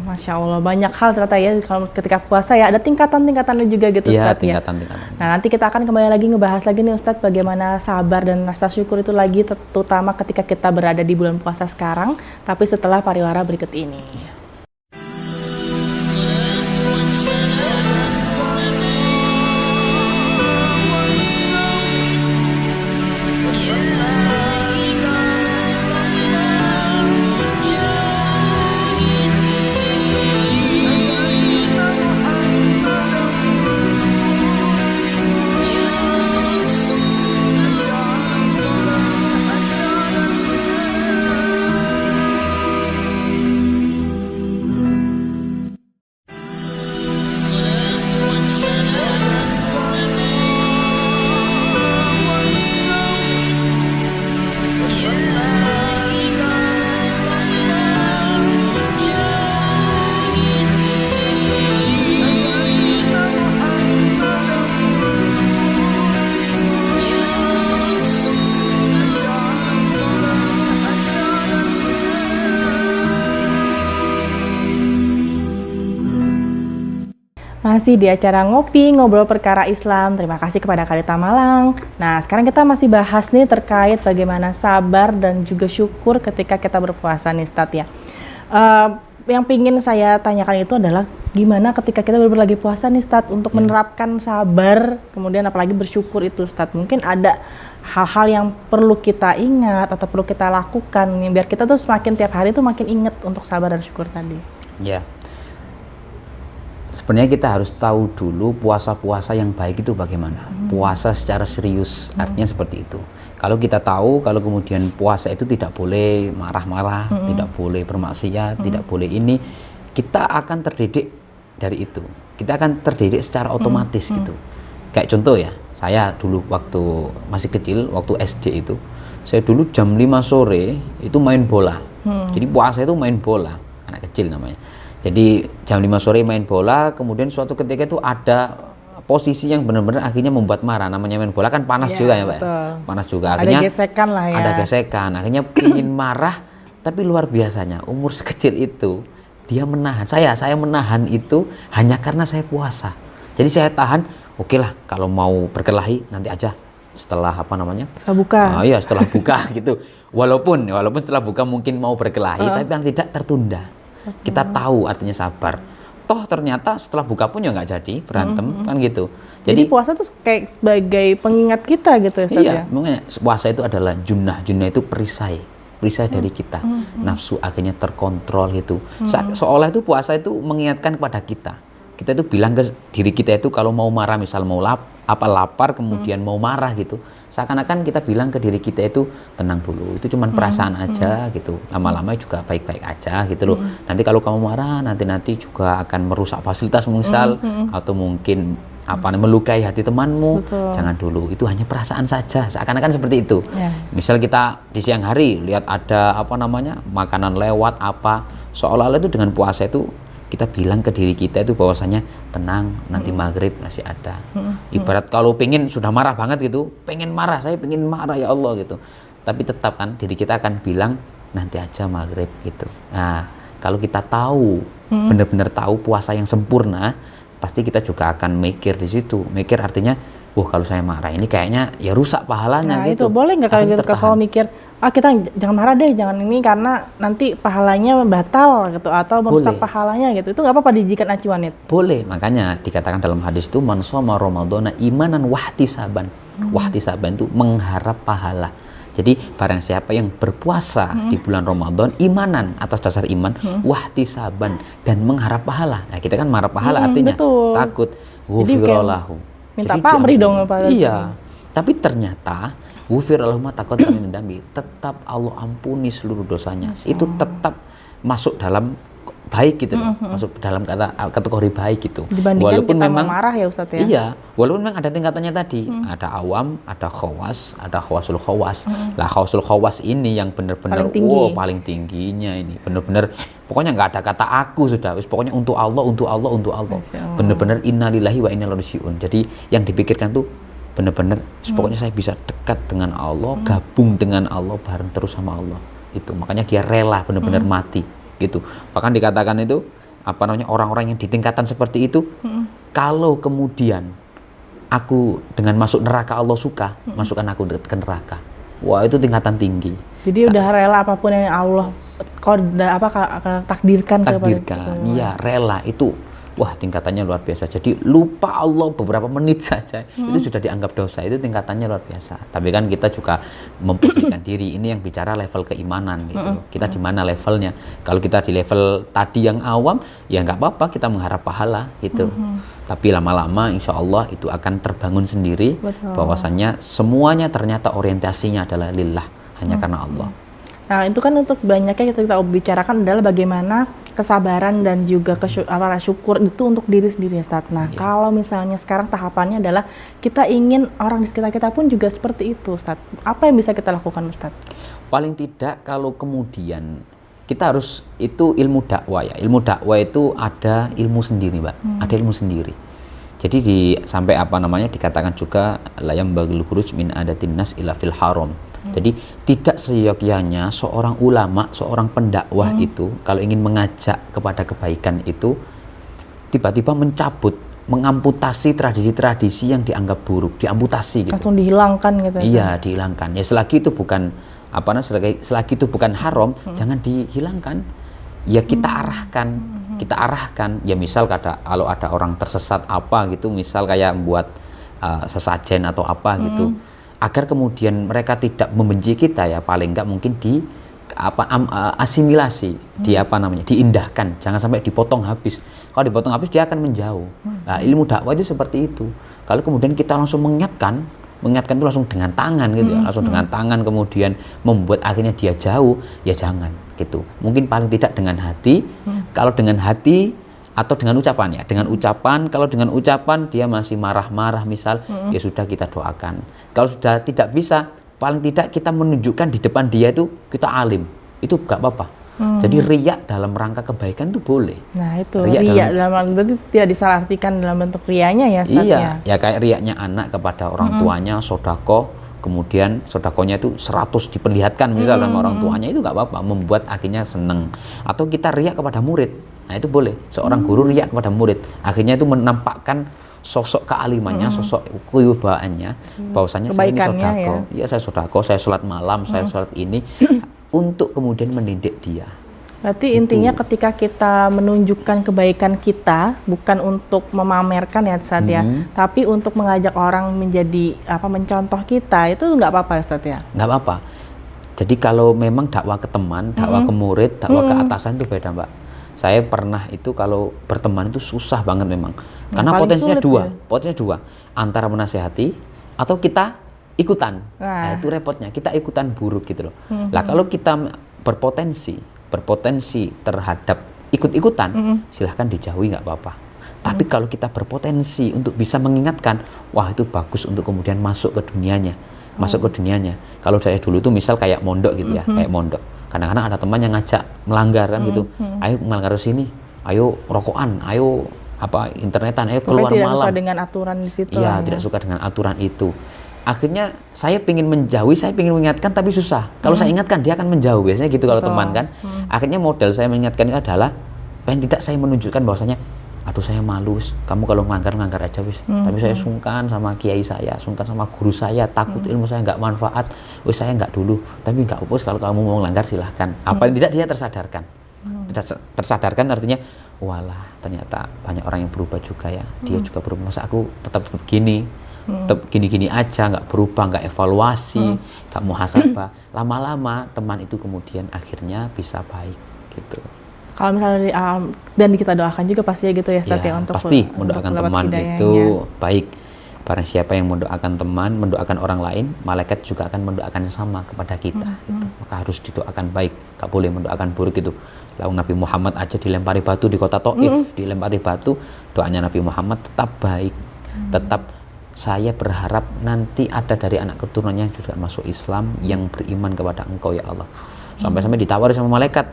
Masya Allah, banyak hal ternyata ya kalau ketika puasa ya, ada tingkatan-tingkatannya juga gitu Iya, Ustaz ya. tingkatan-tingkatan. Nah, nanti kita akan kembali lagi ngebahas lagi nih Ustadz bagaimana sabar dan rasa syukur itu lagi, terutama ketika kita berada di bulan puasa sekarang, tapi setelah pariwara berikut ini. Masih di acara Ngopi, Ngobrol Perkara Islam. Terima kasih kepada Kadita Malang. Nah, sekarang kita masih bahas nih terkait bagaimana sabar dan juga syukur ketika kita berpuasa nih, Ustadz ya. Yang pingin saya tanyakan itu adalah gimana ketika kita benar-benar lagi puasa nih, Ustadz, untuk menerapkan sabar, kemudian apalagi bersyukur itu, Ustadz. Mungkin ada hal-hal yang perlu kita ingat atau perlu kita lakukan nih, biar kita tuh semakin tiap hari tuh makin ingat untuk sabar dan syukur tadi. Ya. Sebenarnya kita harus tahu dulu puasa-puasa yang baik itu bagaimana. Puasa secara serius, artinya seperti itu. Kalau kita tahu, kalau kemudian puasa itu tidak boleh marah-marah, tidak boleh bermaksiat, tidak boleh ini, kita akan terdidik dari itu. Kita akan terdidik secara otomatis gitu. Kayak contoh ya, saya dulu waktu masih kecil, waktu SD itu, saya dulu jam 5 sore itu main bola. Jadi puasa itu main bola, anak kecil namanya. Jadi jam 5 sore main bola, kemudian suatu ketika itu ada posisi yang benar-benar akhirnya membuat marah. Namanya main bola kan panas juga ya Pak. Panas juga. Akhirnya ada gesekan lah ya. Ada gesekan. Akhirnya ingin marah, tapi luar biasanya umur sekecil itu dia menahan. Saya menahan itu hanya karena saya puasa. Jadi saya tahan, oke lah kalau mau berkelahi nanti aja setelah apa namanya? Setelah buka. Iya, setelah buka gitu. Walaupun setelah buka mungkin mau berkelahi, tapi yang tidak tertunda. Kita tahu artinya sabar. Toh ternyata setelah buka pun ya nggak jadi berantem kan gitu. Jadi puasa tuh kayak sebagai pengingat kita gitu ya Ustaz iya, ya? makanya puasa itu adalah junnah itu perisai dari kita. Nafsu akhirnya terkontrol gitu. Seolah itu puasa itu mengingatkan kepada kita. Kita itu bilang ke diri kita itu kalau mau marah, misal mau lapar kemudian mau marah gitu. Seakan-akan kita bilang ke diri kita itu tenang dulu. Itu cuma perasaan aja gitu. Lama-lama juga baik-baik aja gitu loh. Nanti kalau kamu marah nanti juga akan merusak fasilitas misal atau mungkin melukai hati temanmu. Betul. Jangan dulu, itu hanya perasaan saja, seakan-akan seperti itu. Ya. Misal kita di siang hari lihat ada makanan lewat seolah-olah itu dengan puasa itu kita bilang ke diri kita itu bahwasanya tenang, nanti maghrib masih ada. Ibarat kalau sudah marah banget gitu, saya pengen marah ya Allah gitu, tapi tetap kan diri kita akan bilang nanti aja maghrib gitu. Nah kalau kita tahu benar-benar tahu puasa yang sempurna, pasti kita juga akan mikir di situ. Mikir artinya, kalau saya marah ini kayaknya ya rusak pahalanya gitu. Itu boleh nggak kalau mikir, kita jangan marah deh, jangan ini karena nanti pahalanya batal gitu atau merusak pahalanya gitu. Itu nggak apa-apa dijadikan acuan itu? Boleh, makanya dikatakan dalam hadis itu man shoma ramadhana imanan wahtisaban. Wahtisaban itu mengharap pahala. Jadi barang siapa yang berpuasa di bulan Ramadan imanan atas dasar iman, wahtisaban dan mengharap pahala. Nah, kita kan mengharap pahala artinya takut ghufirallahu. Minta pamrih dong Pak. Iya. Tapi ternyata ghufirallahu ma taqaddama min dzambi, tetap Allah ampuni seluruh dosanya. Itu tetap masuk dalam baik gitu loh, masuk dalam kategori baik gitu. Dibandingkan walaupun kita memang marah ya Ustadz ya. Iya, walaupun memang ada tingkatannya tadi, ada awam, ada khawas, ada khawasul khawas. Lah khawasul khawas ini yang benar-benar paling tingginya ini, benar-benar pokoknya nggak ada kata aku sudah, pokoknya untuk Allah. Benar-benar innalillahi wa inna ilaihi raji'un. Jadi yang dipikirkan tuh benar-benar pokoknya saya bisa dekat dengan Allah, gabung dengan Allah, bareng terus sama Allah. Itu makanya dia rela benar-benar mati. Gitu. Bahkan dikatakan itu orang-orang yang di tingkatan seperti itu, kalau kemudian aku dengan masuk neraka Allah suka, masukkan aku ke neraka. Wah, itu tingkatan tinggi. Jadi udah rela apapun yang Allah takdirkan. Iya, rela itu. Wah, tingkatannya luar biasa. Jadi lupa Allah beberapa menit saja itu sudah dianggap dosa. Itu tingkatannya luar biasa. Tapi kan kita juga memposisikan diri. Ini yang bicara level keimanan gitu. Kita di mana levelnya? Kalau kita di level tadi yang awam, ya nggak apa-apa kita mengharap pahala gitu. Tapi lama-lama insya Allah itu akan terbangun sendiri. Bahwasannya semuanya ternyata orientasinya adalah lillah, hanya karena Allah. Nah, itu kan untuk banyaknya kita bicarakan adalah bagaimana kesabaran dan juga syukur itu untuk diri sendiri ya Ustadz. Nah, kalau misalnya sekarang tahapannya adalah kita ingin orang di sekitar kita pun juga seperti itu Ustadz. Apa yang bisa kita lakukan Ustadz? Paling tidak kalau kemudian kita harus itu ilmu dakwah ya. Ilmu dakwah itu ada ilmu sendiri, Mbak. Ada ilmu sendiri. Jadi sampai dikatakan juga layam bagil khuruj min adatin nas ila fil haram. Jadi tidak seyogyanya seorang ulama, seorang pendakwah itu kalau ingin mengajak kepada kebaikan itu tiba-tiba mengamputasi tradisi-tradisi yang dianggap buruk, diamputasi gitu. Langsung dihilangkan gitu. Iya, dihilangkan. Ya selagi itu bukan selagi itu bukan haram, jangan dihilangkan. Ya kita arahkan. Ya misal kalau ada orang tersesat gitu, misal kayak membuat sesajen atau gitu. Agar kemudian mereka tidak membenci kita ya, paling enggak mungkin asimilasi, diindahkan, jangan sampai dipotong habis. Kalau dipotong habis dia akan menjauh. Nah, ilmu dakwah itu seperti itu. Kalau kemudian kita langsung mengingatkan itu langsung dengan tangan gitu ya, langsung dengan tangan kemudian membuat akhirnya dia jauh, ya jangan gitu. Mungkin paling tidak dengan hati. Kalau dengan hati atau dengan ucapan ya, kalau dengan ucapan dia masih marah-marah misal, ya sudah kita doakan. Kalau sudah tidak bisa, paling tidak kita menunjukkan di depan dia itu kita alim, itu gak apa-apa. Jadi riya dalam rangka kebaikan itu boleh. Nah itu riya dalam berarti tidak disalahartikan dalam bentuk riyanya ya Ustaz. Iya, ya kayak riyanya anak kepada orang tuanya, sodako, kemudian sodakonya itu 100 diperlihatkan misal sama orang tuanya, itu gak apa-apa, membuat akhirnya seneng. Atau kita riya kepada murid. Nah itu boleh, seorang guru riak kepada murid, akhirnya itu menampakkan sosok kealimannya, sosok kewibawaannya, bahwasanya saya ini sodako, ya saya sodako, saya sholat malam, saya sholat ini, untuk kemudian mendidik dia. Berarti intinya ketika kita menunjukkan kebaikan kita, bukan untuk memamerkan ya Ustadz ya, tapi untuk mengajak orang menjadi mencontoh kita, itu nggak apa-apa Ustadz ya? Nggak apa-apa. Jadi kalau memang dakwah ke teman, dakwah ke murid, dakwah ke atasan itu beda Mbak. Saya pernah itu kalau berteman itu susah banget memang. Karena potensinya dua, antara menasehati atau kita ikutan. Nah itu repotnya, kita ikutan buruk gitu loh. Lah kalau kita berpotensi terhadap ikut-ikutan, silahkan dijauhi nggak apa-apa. Tapi kalau kita berpotensi untuk bisa mengingatkan, wah itu bagus untuk kemudian masuk ke dunianya. Kalau saya dulu itu misal kayak mondok gitu ya, kayak mondok. Kadang-kadang ada teman yang ngajak melanggar kan gitu. Ayo melanggar ke sini, ayo rokokan, ayo internetan, ayo keluar tidak malam. Tidak suka dengan aturan di situ. Iya, tidak suka dengan aturan itu. Akhirnya saya ingin menjauhi, saya ingin mengingatkan tapi susah. Kalau saya ingatkan dia akan menjauh, biasanya gitu kalau teman kan. Akhirnya modal saya mengingatkan itu adalah pengen tidak saya menunjukkan bahwasanya aduh saya malu, kamu kalau ngelanggar aja wis. Tapi saya sungkan sama kiai saya, sungkan sama guru saya, takut ilmu saya nggak manfaat. Wis saya nggak dulu, tapi nggak upus kalau kamu mau melanggar silahkan. Apa yang tidak dia tersadarkan. Tersadarkan artinya, walah ternyata banyak orang yang berubah juga ya. Dia juga berubah, masa aku tetap gini. Tetap gini-gini aja, nggak berubah, nggak evaluasi, nggak muhasabah. Lama-lama teman itu kemudian akhirnya bisa baik gitu. Kalau misalnya dan kita doakan juga pasti gitu ya Ustadz ya, untuk pasti mendoakan teman itu baik. Barang siapa yang mendoakan teman, mendoakan orang lain, malaikat juga akan mendoakan sama kepada kita. Gitu. Maka harus didoakan baik, nggak boleh mendoakan buruk itu. Lalu Nabi Muhammad aja dilempari batu di kota Taif, dilempari batu, doanya Nabi Muhammad tetap baik, tetap saya berharap nanti ada dari anak keturunannya yang juga masuk Islam yang beriman kepada Engkau ya Allah. Sampai-sampai ditawari sama malaikat,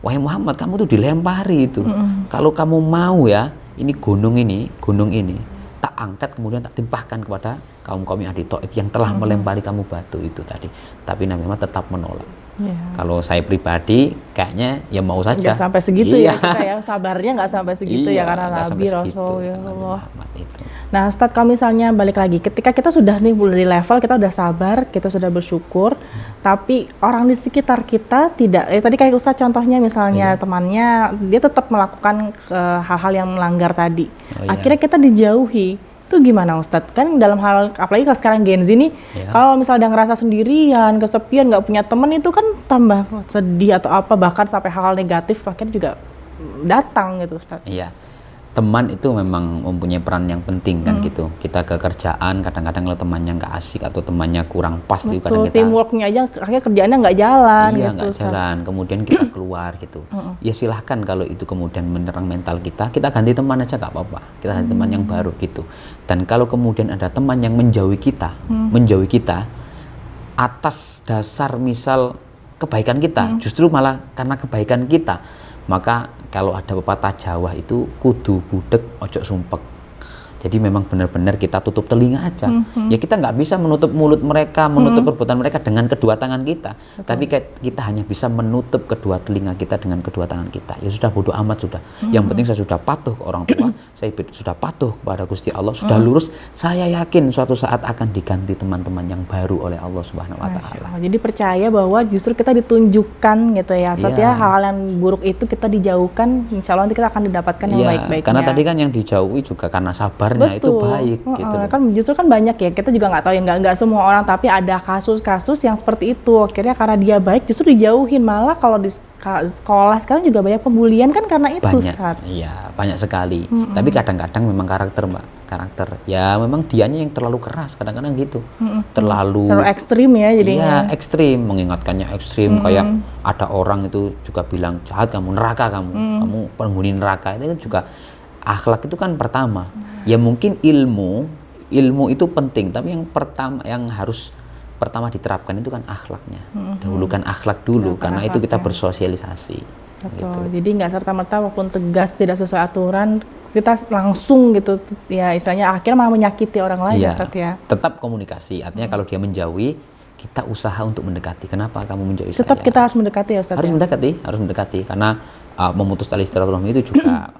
wahai Muhammad, kamu tuh dilempari itu. Kalau kamu mau ya, ini gunung ini tak angkat kemudian tak timpahkan kepada kaum-kaum yang ada di Taif yang telah melempari kamu batu itu tadi. Tapi Nabi Muhammad tetap menolak. Kalau saya pribadi kayaknya ya mau saja. Nggak sampai segitu ya kita ya, sabarnya nggak sampai segitu ya karena Nabi Rasul ya Allah. Nah Ustadz, kalau misalnya balik lagi, ketika kita sudah nih di level kita udah sabar, kita sudah bersyukur, tapi orang di sekitar kita tidak, tadi kayak Ustadz contohnya misalnya temannya dia tetap melakukan hal-hal yang melanggar tadi, akhirnya kita dijauhi, itu gimana Ustadz? Kan dalam hal, apalagi kalau sekarang Gen Z nih, kalau misalnya udah ngerasa sendirian, kesepian, nggak punya teman, itu kan tambah sedih atau apa, bahkan sampai hal-hal negatif akhirnya juga datang gitu Ustadz. Iya. Teman itu memang mempunyai peran yang penting kan gitu. Kita ke kerjaan kadang-kadang kalau temannya nggak asik atau temannya kurang pas itu kadang kita teamworknya aja akhirnya kerjaannya nggak jalan iya, gitu. Nggak jalan. Kemudian kita keluar gitu. Ya silahkan kalau itu kemudian menyerang mental kita ganti teman aja nggak apa-apa. Kita ganti teman yang baru gitu. Dan kalau kemudian ada teman yang menjauhi kita atas dasar misal kebaikan kita, justru malah karena kebaikan kita, maka kalau ada pepatah Jawa itu kudu budek ojo sumpek. Jadi memang benar-benar kita tutup telinga aja. Ya kita nggak bisa menutup mulut mereka, menutup perbuatan mereka dengan kedua tangan kita. Betul. Tapi kita hanya bisa menutup kedua telinga kita dengan kedua tangan kita. Ya sudah, bodoh amat sudah. Yang penting saya sudah patuh ke orang tua, saya sudah patuh kepada Gusti Allah, sudah lurus. Saya yakin suatu saat akan diganti teman-teman yang baru oleh Allah Subhanahu wa taala. Jadi percaya bahwa justru kita ditunjukkan gitu ya. Setiap hal-hal yang buruk itu kita dijauhkan, insya Allah nanti kita akan didapatkan yang baik-baiknya. Karena tadi kan yang dijauhi juga karena sabar. Itu baik gitu. Kan justru kan banyak ya, kita juga nggak tahu ya, nggak semua orang, tapi ada kasus-kasus yang seperti itu akhirnya karena dia baik justru dijauhin. Malah kalau di sekolah sekarang juga banyak pembulian kan karena itu. Banyak, iya banyak sekali. Tapi kadang-kadang memang karakter ya memang dianya yang terlalu keras kadang-kadang gitu. Terlalu ekstrim ya jadinya. Iya ekstrim, mengingatkannya ekstrim. Kayak ada orang itu juga bilang jahat kamu, neraka kamu penghuni neraka. Itu juga akhlak itu kan pertama. Ya mungkin ilmu itu penting, tapi yang harus pertama diterapkan itu kan akhlaknya. Dahulukan akhlak dulu, karena itu kita bersosialisasi. Betul. Gitu. Jadi nggak serta-merta walaupun tegas tidak sesuai aturan kita langsung gitu ya, istilahnya akhirnya malah menyakiti orang lain. Iya, ya tetap komunikasi. Artinya kalau dia menjauhi, kita usaha untuk mendekati. Kenapa kamu menjauhi Tetap saya? kita harus mendekati ya Ustaz. Harus Ya? mendekati karena memutus tali silaturahmi itu juga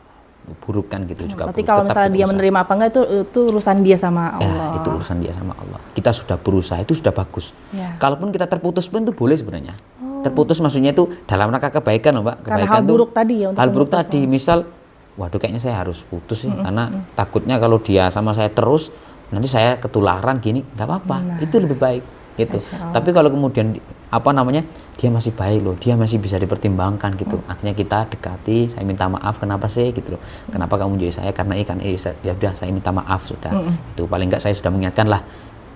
buruk kan gitu juga. Berarti buruk. kalau Tetap misalnya kita dia usaha. menerima apa enggak itu urusan dia sama Ya, Allah. itu urusan dia sama Allah. Kita sudah berusaha, itu sudah bagus. Ya. Kalaupun kita terputus pun itu boleh sebenarnya. Terputus maksudnya itu dalam rangka kebaikan loh, Mbak. Karena Kebaikan hal buruk tadi ya, untuk hal buruk memutus, tadi, misal waduh kayaknya saya harus putus sih karena takutnya kalau dia sama saya terus nanti saya ketularan gini, nggak apa-apa. Itu lebih baik gitu. Tapi kalau kemudian dia masih baik loh, dia masih bisa dipertimbangkan gitu. Akhirnya kita dekati, saya minta maaf kenapa sih gitu loh. Kenapa kamu menjauhi saya? Karena ya udah saya minta maaf sudah. Itu paling nggak saya sudah mengingatkan lah.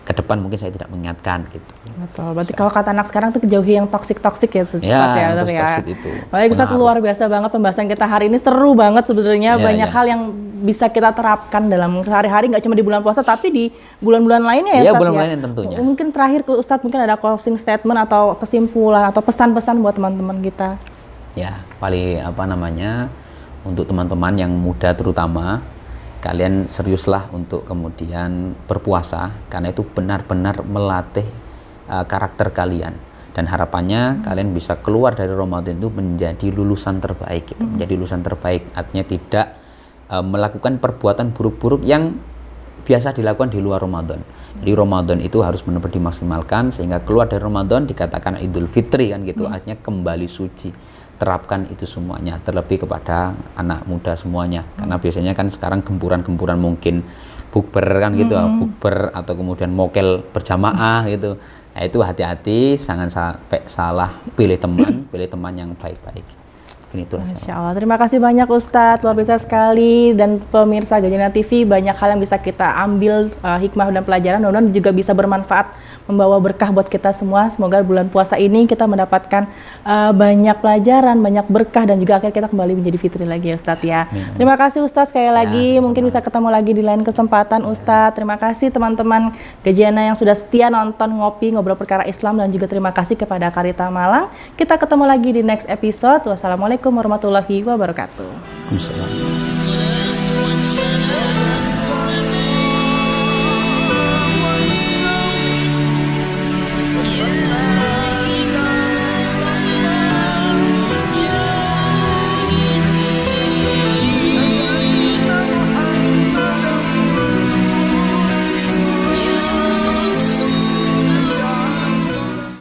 Ke depan mungkin saya tidak mengingatkan gitu. Betul. Berarti kalau kata anak sekarang tuh jauhi yang toksik ya Ustaz Ya, ya. yang Benar ya. toksik itu. Baik Ustaz, luar biasa banget pembahasan kita hari ini, seru banget sebenarnya. Ya, Banyak ya. hal yang bisa kita terapkan dalam sehari-hari, nggak cuma di bulan puasa tapi di bulan-bulan lainnya ya Iya, Ustaz bulan ya. lain tentunya. Mungkin terakhir ke Ustaz, mungkin ada closing statement atau kesimpulan atau pesan-pesan buat teman-teman kita. Ya, paling untuk teman-teman yang muda terutama, kalian seriuslah untuk kemudian berpuasa karena itu benar-benar melatih karakter kalian, dan harapannya kalian bisa keluar dari Ramadan itu menjadi lulusan terbaik gitu. Menjadi lulusan terbaik artinya tidak melakukan perbuatan buruk-buruk yang biasa dilakukan di luar Ramadan. Jadi Ramadan itu harus benar-benar dimaksimalkan sehingga keluar dari Ramadan dikatakan Idul Fitri kan gitu, artinya kembali suci. Terapkan itu semuanya, terlebih kepada anak muda semuanya, karena biasanya kan sekarang gempuran-gempuran mungkin bukber kan gitu, bukber atau kemudian mokel berjamaah gitu. Nah, itu hati-hati, jangan sampai salah pilih teman yang baik-baik. Mungkin itu aja. Masya Allah, terima kasih banyak Ustadz, luar biasa sekali. Dan pemirsa Gajana TV, banyak hal yang bisa kita ambil hikmah dan pelajaran, mudah-mudahan juga bisa bermanfaat, membawa berkah buat kita semua. Semoga bulan puasa ini kita mendapatkan banyak pelajaran, banyak berkah, dan juga akhirnya kita kembali menjadi fitri lagi ya Ustadz ya. Terima kasih Ustadz sekali lagi, sama-sama. mungkin bisa ketemu lagi di lain kesempatan Ustadz. Terima kasih teman-teman Gajana yang sudah setia nonton Ngopi Ngobrol Perkara Islam, dan juga terima kasih kepada Karita Malang. Kita ketemu lagi di next episode. Wassalamualaikum warahmatullahi wabarakatuh. Waalaikumsalam.